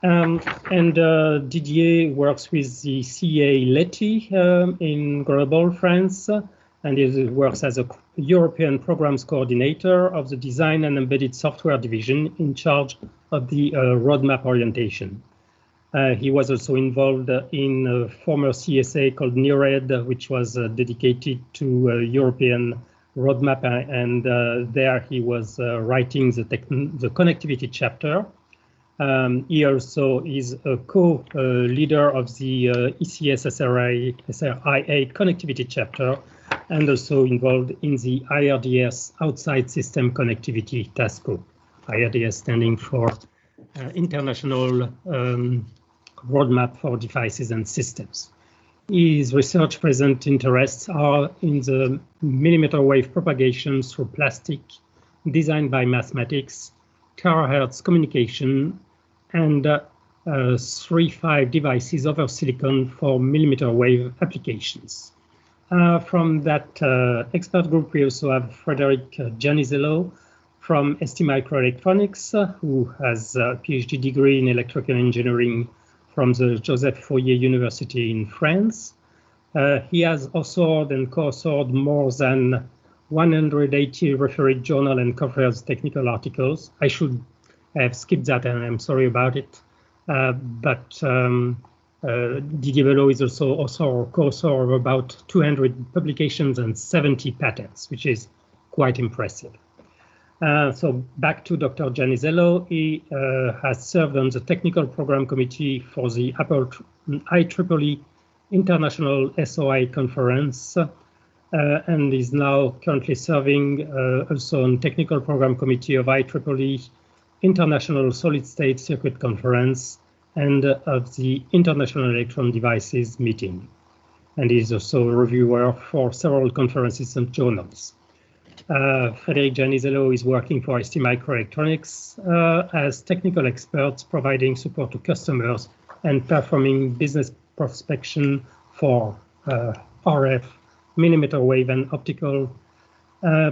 And Didier works with the CA Leti in Grenoble, France, and he works as a European Programs Coordinator of the Design and Embedded Software Division in charge of the roadmap orientation. He was also involved in a former CSA called NIRED, which was dedicated to European roadmap, and there he was writing the connectivity chapter. He also is a co-leader of the ECSEL connectivity chapter, and also involved in the IRDS outside system connectivity task group. IRDS standing for International Roadmap for Devices and Systems. His research present interests are in the millimeter wave propagation through plastic, design by mathematics, terahertz communication, and 3.5 devices over silicon for millimeter wave applications. From that expert group, we also have Frederic Gianizello from ST Microelectronics, who has a PhD degree in electrical engineering from the Joseph Fourier University in France. He has authored and co-authored more than 180 refereed journal and conference technical articles. I should have skipped that, and I'm sorry about it. But Didier Belot is also author or co-author of about 200 publications and 70 patents, which is quite impressive. So back to Dr. Gianizello. He has served on the technical program committee for the IEEE International SOI Conference, and is now currently serving also on technical program committee of IEEE International Solid State Circuit Conference and of the International Electron Devices meeting. And is also a reviewer for several conferences and journals. Frederic Gianizello is working for ST Microelectronics as technical experts, providing support to customers and performing business prospection for RF, millimeter wave, and optical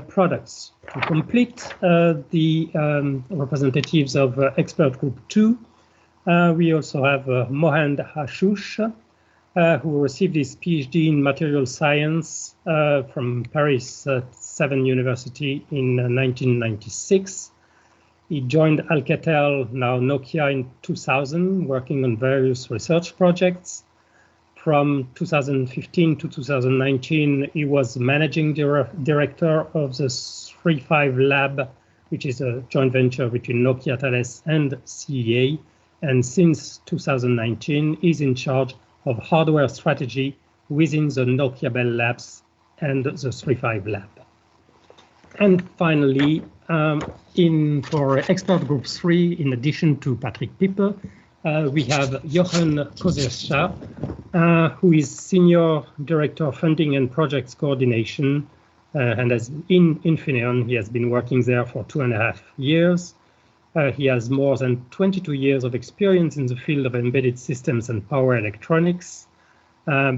products. To complete the representatives of expert group 2, we also have Mohand Hashush, who received his PhD in material science from Paris 7 University in 1996. He joined Alcatel, now Nokia, in 2000, working on various research projects. From 2015 to 2019, he was managing director of the 3.5 Lab, which is a joint venture between Nokia, Thales, and CEA. And since 2019, he's in charge of hardware strategy within the Nokia Bell Labs and the 3.5 Lab. And finally, for expert group 3, in addition to Patrick Pippe, we have Jochen Kozerscha, who is Senior Director of Funding and Projects Coordination, and as in Infineon, he has been working there for 2.5 years. He has more than 22 years of experience in the field of embedded systems and power electronics.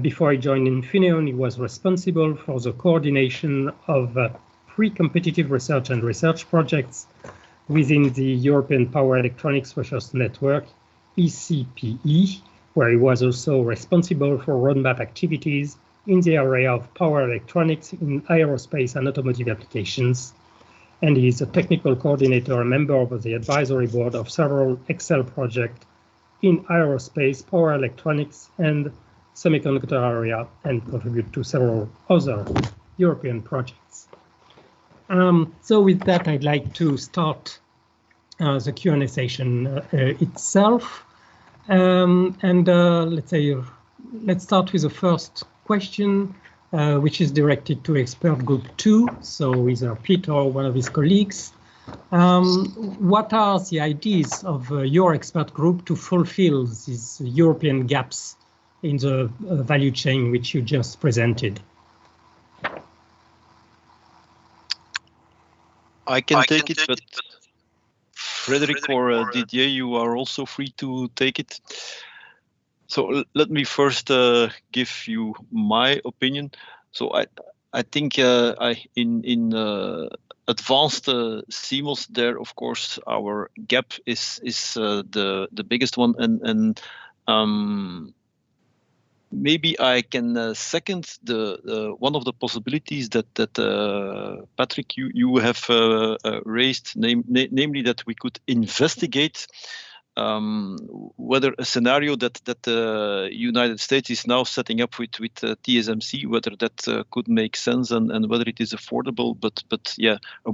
Before he joined Infineon, he was responsible for the coordination of pre-competitive research and research projects within the European Power Electronics Research Network, ECPE, where he was also responsible for roadmap activities in the area of power electronics in aerospace and automotive applications. And he is a technical coordinator, a member of the advisory board of several ECSEL projects in aerospace, power electronics, and semiconductor area, and contribute to several other European projects. So with that, I'd like to start the Q&A session itself. Let's start with the first question, which is directed to expert group 2, so either Peter or one of his colleagues. What are the ideas of your expert group to fulfill these European gaps in the value chain which you just presented? I can take it, but Frederick or Didier, you are also free to take it. So let me first give you my opinion. So I think in advanced CMOS, there of course our gap is the biggest one, and maybe I can second the one of the possibilities that Patrick you have raised, namely that we could investigate whether a scenario that the United States is now setting up with TSMC, whether that could make sense and whether it is affordable. But yeah, a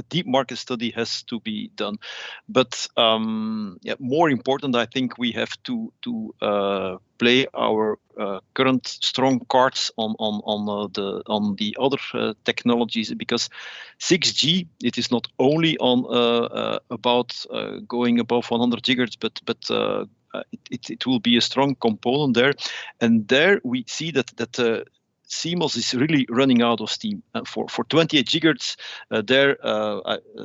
deep market study has to be done. But yeah, more important, I think we have to play our current strong cards on the other technologies, because 6G, it is not only on about going above 100 gigahertz, but it will be a strong component there, and there we see that CMOS is really running out of steam. For 28 gigahertz,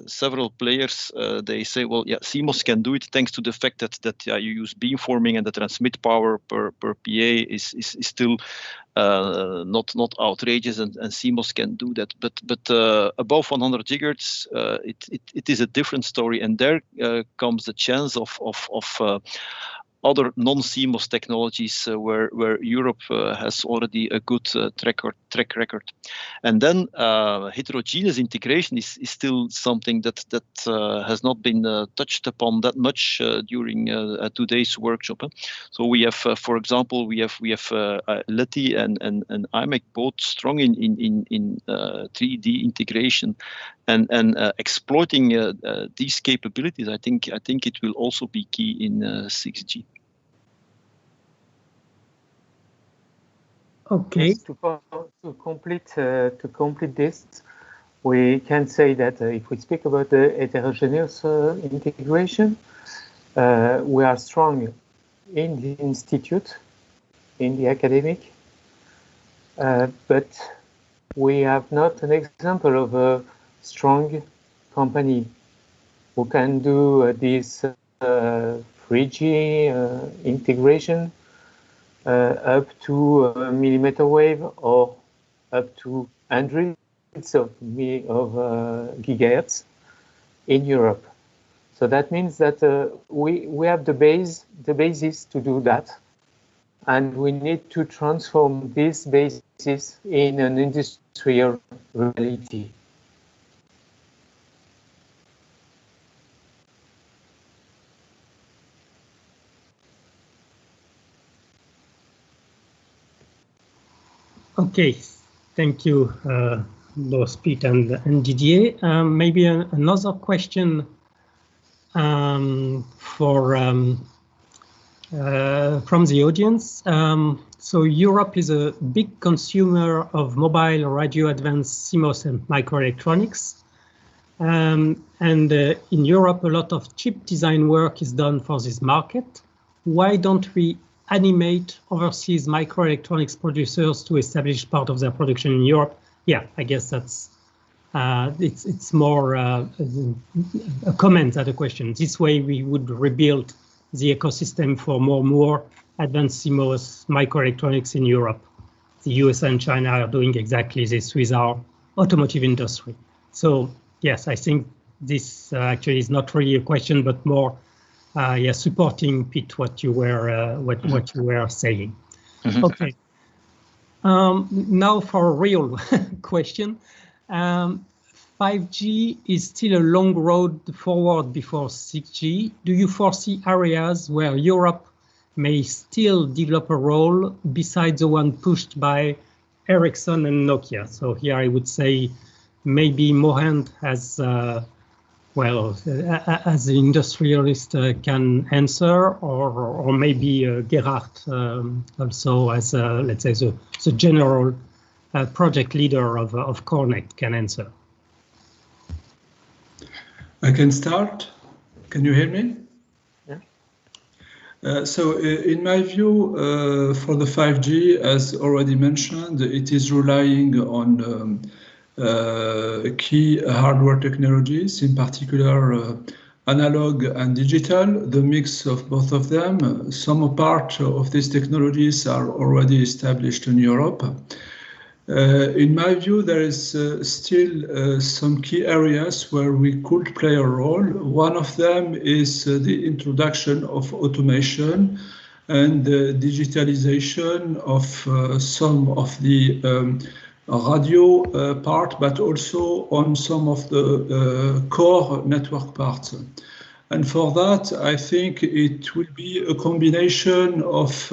several players they say, well, yeah, CMOS can do it thanks to the fact that you use beamforming, and the transmit power per PA is still not outrageous, and CMOS can do that. But above 100 gigahertz, it is a different story, and there comes the chance of other non-CMOS technologies where Europe has already a good track record. And then heterogeneous integration is still something that has not been touched upon that much during today's workshop. So we have, for example, we have Leti and IMEC both strong in 3D integration, and exploiting these capabilities. I think it will also be key in 6G. Okay. Yes, to complete this, we can say that if we speak about the heterogeneous integration, we are strong in the institute, in the academic, but we have not an example of a strong company who can do this 3G integration up to millimeter wave, or up to hundreds of gigahertz in Europe. So that means that we have the basis to do that, and we need to transform this basis in an industrial reality. Okay, thank you, both Pete and Didier. Maybe another question from the audience. So Europe is a big consumer of mobile radio advanced CMOS and microelectronics. And in Europe, a lot of chip design work is done for this market. Why don't we animate overseas microelectronics producers to establish part of their production in Europe? Yeah, I guess that's It's more a comment at a question. This way we would rebuild the ecosystem for more advanced CMOS microelectronics in Europe. The US and China are doing exactly this with our automotive industry. So yes, I think this actually is not really a question, but more supporting Pete what you were saying. Mm-hmm. Okay. Now for a real question. 5G is still a long road forward before 6G. Do you foresee areas where Europe may still develop a role besides the one pushed by Ericsson and Nokia? So here I would say maybe Mohan as as the industrialist can answer, or maybe Gerard also as let's say the general project leader of Corenect can answer. I can start. Can you hear me? Yeah. So in my view, for the 5G, as already mentioned, it is relying on key hardware technologies, in particular analog and digital, the mix of both of them. Some part of these technologies are already established in Europe. In my view, there is still some key areas where we could play a role. One of them is the introduction of automation and the digitalization of some of the radio part, but also on some of the core network parts. And for that, I think it will be a combination of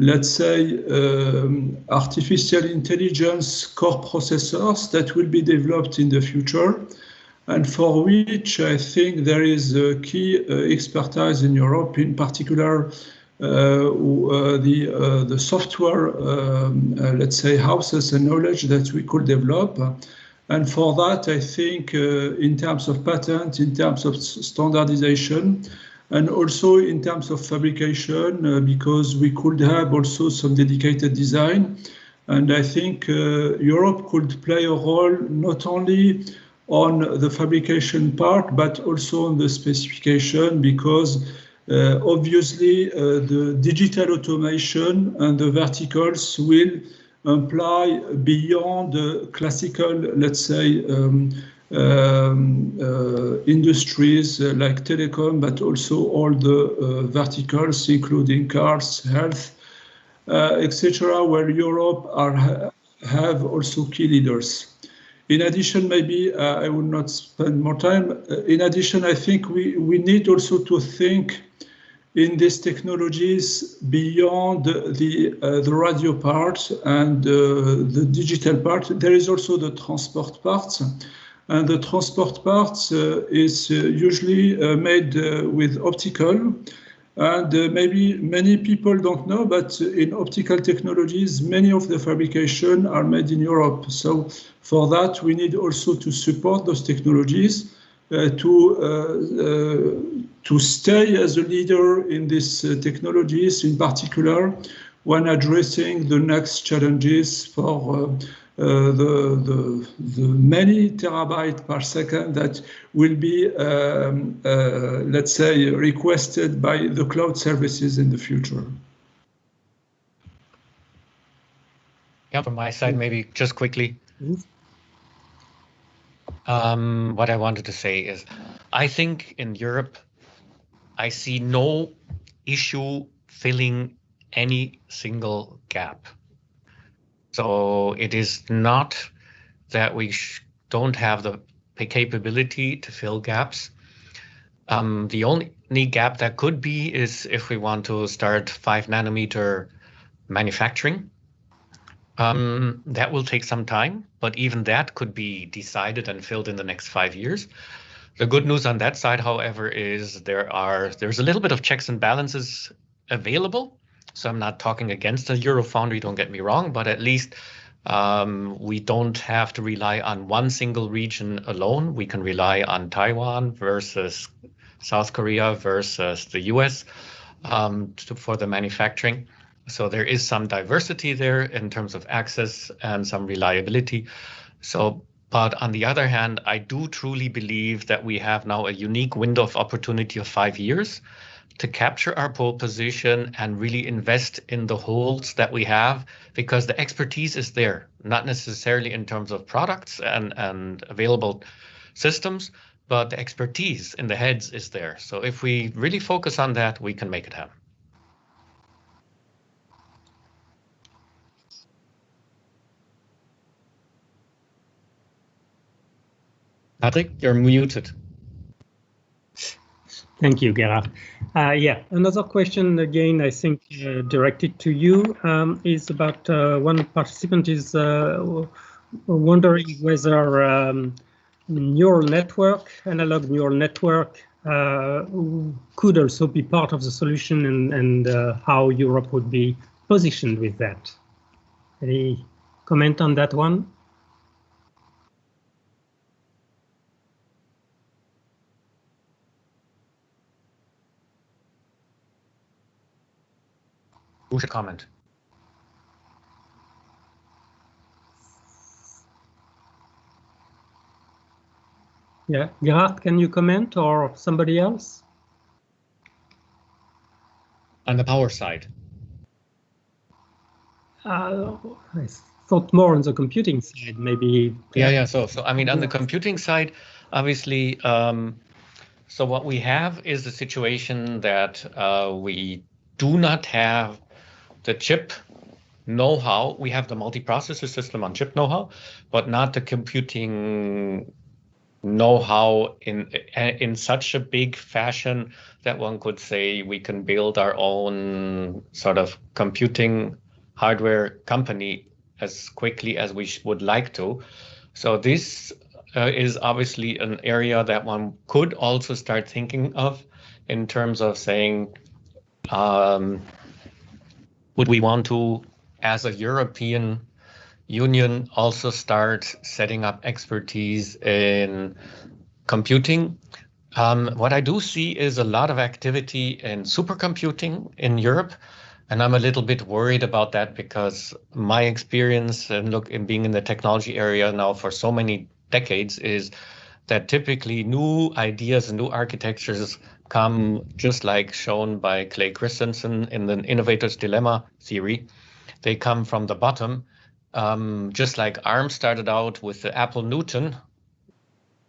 let's say, artificial intelligence core processors that will be developed in the future, and for which I think there is a key expertise in Europe, in particular the software, let's say, houses and knowledge that we could develop. And for that, I think in terms of patent, in terms of standardization, and also in terms of fabrication, because we could have also some dedicated design. And I think Europe could play a role not only on the fabrication part, but also on the specification, because obviously the digital automation and the verticals will imply beyond the classical, let's say, industries like telecom, but also all the verticals, including cars, health, etc., where Europe have also key leaders. In addition, maybe I will not spend more time. In addition, I think we need also to think in these technologies beyond the radio part and the digital part. There is also the transport part. And the transport part is usually made with optical. And maybe many people don't know, but in optical technologies, many of the fabrication are made in Europe. So for that, we need also to support those technologies to stay as a leader in these technologies, in particular when addressing the next challenges for the many terabytes per second that will be, let's say, requested by the cloud services in the future. Yeah, from my side, maybe just quickly. What I wanted to say is, I think in Europe, I see no issue filling any single gap. So it is not that we don't have the capability to fill gaps. The only gap that could be is if we want to start 5 nanometer manufacturing. That will take some time, but even that could be decided and filled in the next 5 years. The good news on that side, however, is there's a little bit of checks and balances available. So I'm not talking against a Eurofoundry, don't get me wrong, but at least we don't have to rely on one single region alone. We can rely on Taiwan versus South Korea versus the US for the manufacturing. So there is some diversity there in terms of access and some reliability. So But on the other hand, I do truly believe that we have now a unique window of opportunity of 5 years to capture our pole position and really invest in the holes that we have, because the expertise is there, not necessarily in terms of products and available systems, but the expertise in the heads is there. So if we really focus on that, we can make it happen. Patrick, you're muted. Thank you, Gerard. Yeah, another question again, I think directed to you, is about one participant is wondering whether neural network, analog neural network, could also be part of the solution, and how Europe would be positioned with that. Any comment on that one? Who should comment? Yeah, Gerard, can you comment, or somebody else? On the power side. I thought more on the computing side, maybe. Yeah. So I mean, on the computing side, obviously, so what we have is a situation that we do not have the chip know-how. We have the multiprocessor system on chip know-how, but not the computing know-how in such a big fashion that one could say we can build our own sort of computing hardware company as quickly as we would like to. So this is obviously an area that one could also start thinking of in terms of saying, would we want to, as a European Union, also start setting up expertise in computing? What I do see is a lot of activity in supercomputing in Europe, and I'm a little bit worried about that, because my experience and look in being in the technology area now for so many decades is that typically new ideas and new architectures come, just like shown by Clay Christensen in the Innovator's Dilemma theory. They come from the bottom, just like ARM started out with the Apple Newton.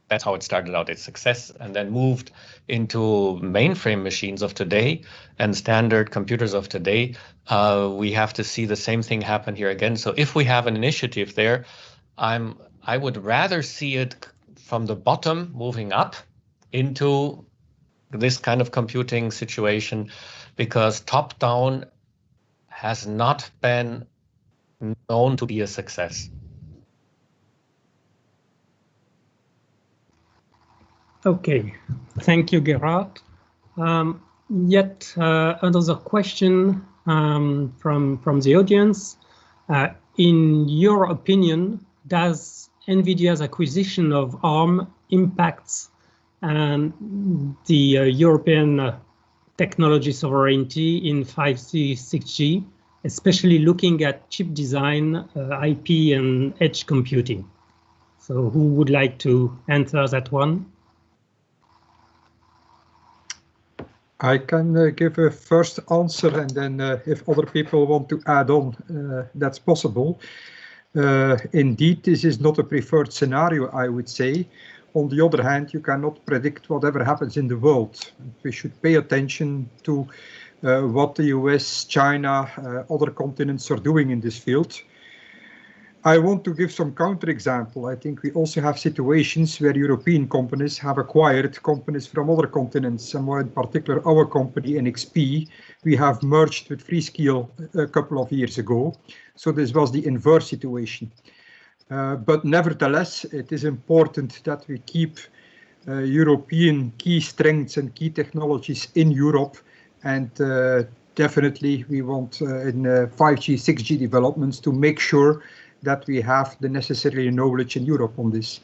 That's how it started out, its success, and then moved into mainframe machines of today and standard computers of today. We have to see the same thing happen here again. So if we have an initiative there, I would rather see it from the bottom moving up into this kind of computing situation, because top-down has not been known to be a success. Okay, thank you, Gerard. Yet another question from the audience. In your opinion, does NVIDIA's acquisition of ARM impact the European technology sovereignty in 5G, 6G, especially looking at chip design, IP, and edge computing? So who would like to answer that one? I can give a first answer, and then if other people want to add on, that's possible. Indeed, this is not a preferred scenario, I would say. On the other hand, you cannot predict whatever happens in the world. We should pay attention to what the US, China, other continents are doing in this field. I want to give some counterexample. I think we also have situations where European companies have acquired companies from other continents, and more in particular our company, NXP. We have merged with Freescale a couple of years ago. So this was the inverse situation. But nevertheless, it is important that we keep European key strengths and key technologies in Europe, and definitely we want in 5G, 6G developments to make sure that we have the necessary knowledge in Europe on this.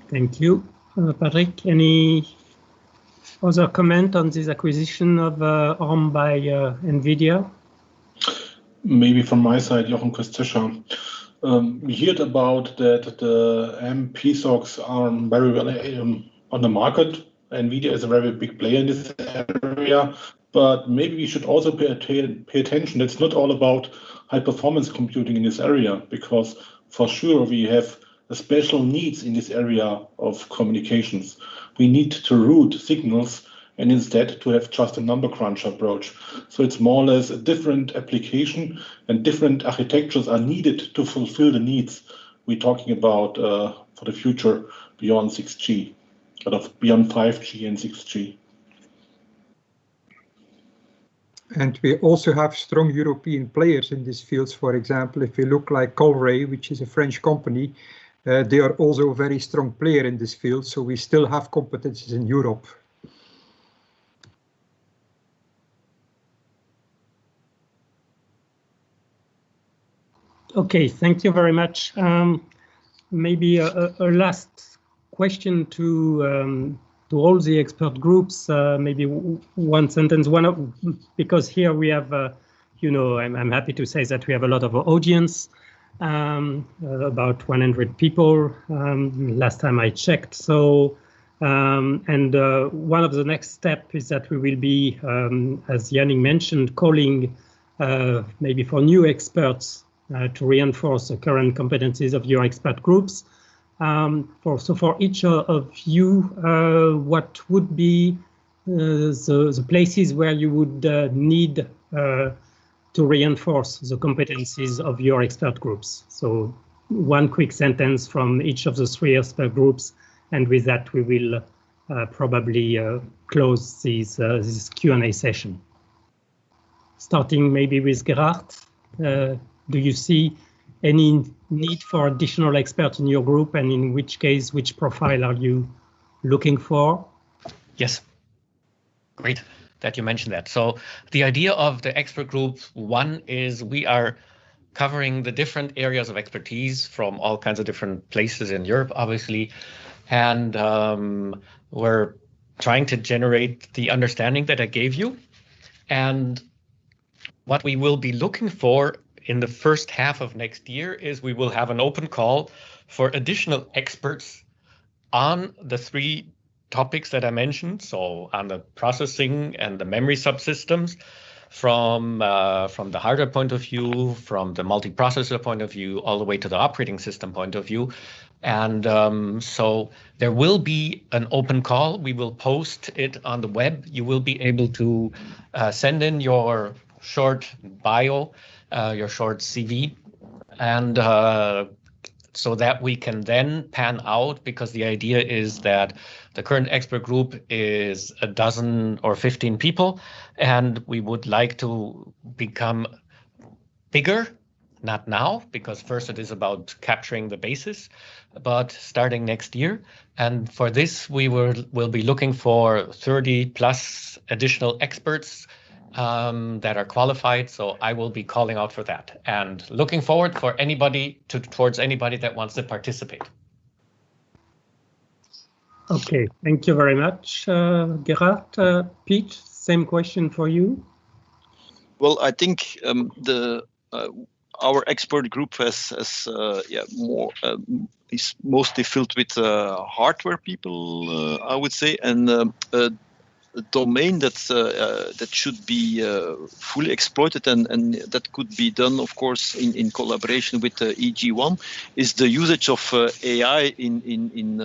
Thank you. Patrick, any other comment on this acquisition of ARM by NVIDIA? Maybe from my side, Jochen Christischer. We heard about that the EPoSS are very well on the market. NVIDIA is a very big player in this area, but maybe we should also pay attention. It's not all about high performance computing in this area, because for sure we have special needs in this area of communications. We need to route signals and instead to have just a number crunch approach. So it's more or less a different application, and different architectures are needed to fulfill the needs we're talking about for the future beyond 6G, beyond 5G and 6G. And we also have strong European players in these fields. For example, if we look like Colray, which is a French company, they are also a very strong player in this field. So we still have competencies in Europe. Okay, thank you very much. Maybe a last question to all the expert groups. Maybe one sentence. Because here we have, I'm happy to say that we have a lot of audience, about 100 people. Last time I checked. So, and one of the next steps is that we will be, as Yannick mentioned, calling maybe for new experts. To reinforce the current competencies of your expert groups. So for each of you, what would be the places where you would need to reinforce the competencies of your expert groups? So one quick sentence from each of the three expert groups, and with that we will probably close this Q&A session. Starting maybe with Gerard. Do you see any need for additional experts in your group, and in which case, which profile are you looking for? Yes, great that you mentioned that. So the idea of the expert group, one is we are covering the different areas of expertise from all kinds of different places in Europe, obviously, and we're trying to generate the understanding that I gave you. And what we will be looking for in the first half of next year is we will have an open call for additional experts on the three topics that I mentioned. So on the processing and the memory subsystems, from the hardware point of view, from the multiprocessor point of view, all the way to the operating system point of view. And so there will be an open call. We will post it on the web. You will be able to send in your short bio, your short CV, and so that we can then pan out, because the idea is that the current expert group is a dozen or 15 people, and we would like to become bigger, not now, because first it is about capturing the basis, but starting next year. And for this, we will be looking for 30 plus additional experts that are qualified. So I will be calling out for that and looking forward for towards anybody that wants to participate. Okay, thank you very much, Gerard. Pete, same question for you. Well, I think our expert group is mostly filled with hardware people, I would say, and a domain that should be fully exploited, and that could be done, of course, in collaboration with EG1, is the usage of AI in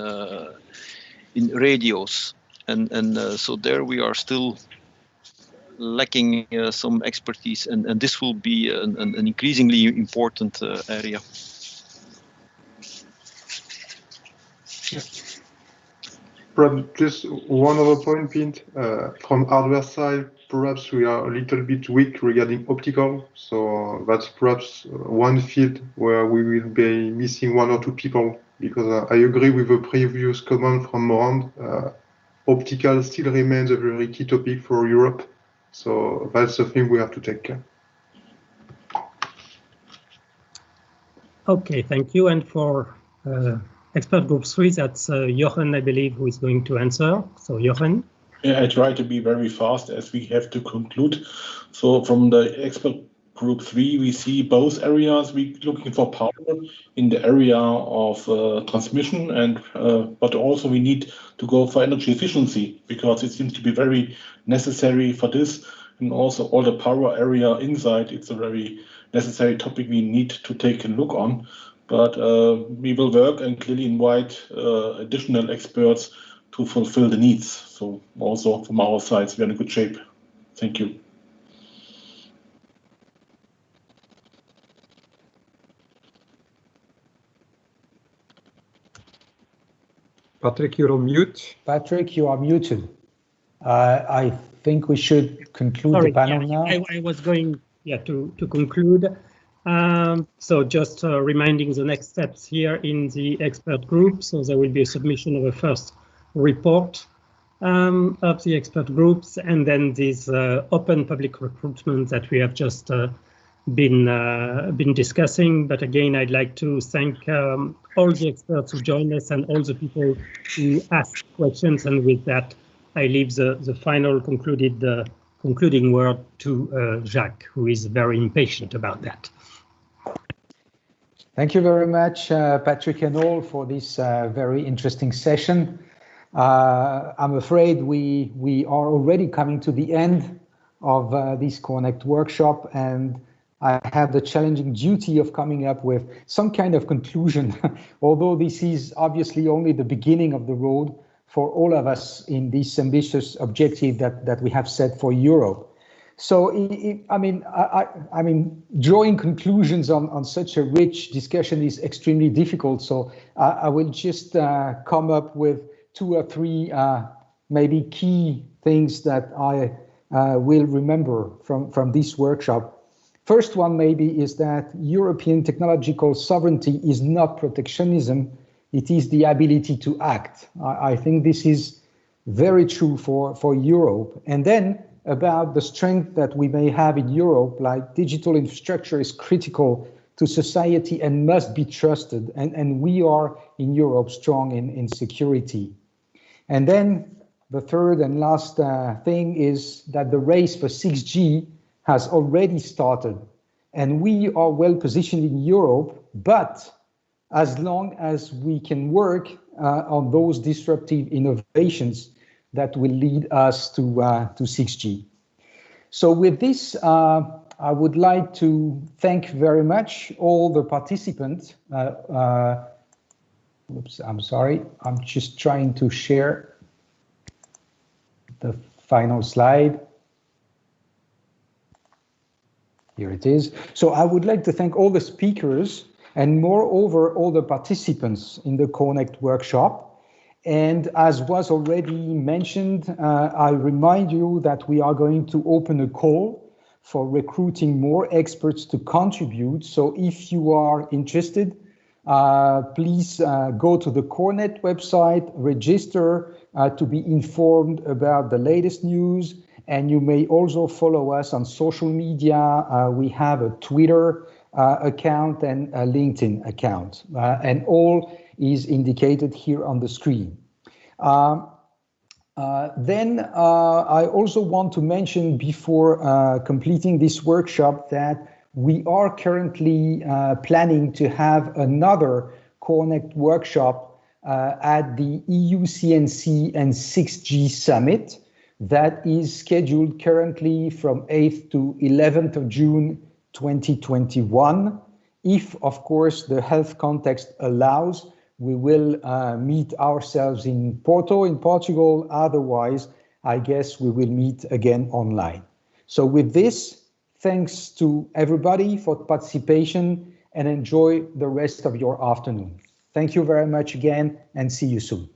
radios, and so there we are still lacking some expertise, and this will be an increasingly important area. Perhaps just one other point, Pete. From hardware side, perhaps we are a little bit weak regarding optical. So that's perhaps one field where we will be missing one or two people, because I agree with the previous comment from Morand. Optical still remains a very key topic for Europe. So that's the thing we have to take care. Okay, thank you. And for expert group 3, that's Jochen, I believe, who is going to answer. So Jochen. Yeah, I try to be very fast as we have to conclude. So from the expert group 3, we see both areas. We're looking for power in the area of transmission, and but also we need to go for energy efficiency, because it seems to be very necessary for this, and also all the power area inside. It's a very necessary topic we need to take a look on. But we will work and clearly invite additional experts to fulfill the needs. So also from our side, we're in a good shape. Thank you. Patrick, you're on mute. Patrick, you are muted. I think we should conclude the panel now. I was going to conclude. So just reminding the next steps here in the expert group. So there will be a submission of a first report of the expert groups, and then this open public recruitment that we have just been discussing. But again, I'd like to thank all the experts who joined us and all the people who asked questions. And with that, I leave the final concluding word to Jacques, who is very impatient about that. Thank you very much, Patrick and all, for this very interesting session. I'm afraid we are already coming to the end of this Corenect workshop, and I have the challenging duty of coming up with some kind of conclusion, although this is obviously only the beginning of the road for all of us in this ambitious objective that we have set for Europe. So, I mean, drawing conclusions on such a rich discussion is extremely difficult. So I will just come up with 2 or 3 maybe key things that I will remember from this workshop. First one maybe is that European technological sovereignty is not protectionism, it is the ability to act. I think this is very true for Europe. And then about the strength that we may have in Europe, like digital infrastructure is critical to society and must be trusted. And we are in Europe strong in security. And then the third and last thing is that the race for 6G has already started, and we are well positioned in Europe, but as long as we can work on those disruptive innovations that will lead us to 6G. So with this, I would like to thank very much all the participants. Oops, I'm sorry, I'm just trying to share the final slide. Here it is. So I would like to thank all the speakers and moreover all the participants in the Corenect workshop. And as was already mentioned, I remind you that we are going to open a call for recruiting more experts to contribute. So if you are interested, please go to the Corenect website, register to be informed about the latest news. And you may also follow us on social media. We have a Twitter account and a LinkedIn account, and all is indicated here on the screen. Then I also want to mention before completing this workshop that we are currently planning to have another Corenect workshop at the EUCNC and 6G Summit. That is scheduled currently from 8th to 11th of June 2021. If, of course, the health context allows, we will meet ourselves in Porto, in Portugal. Otherwise, I guess we will meet again online. So with this, thanks to everybody for participation and enjoy the rest of your afternoon. Thank you very much again and see you soon.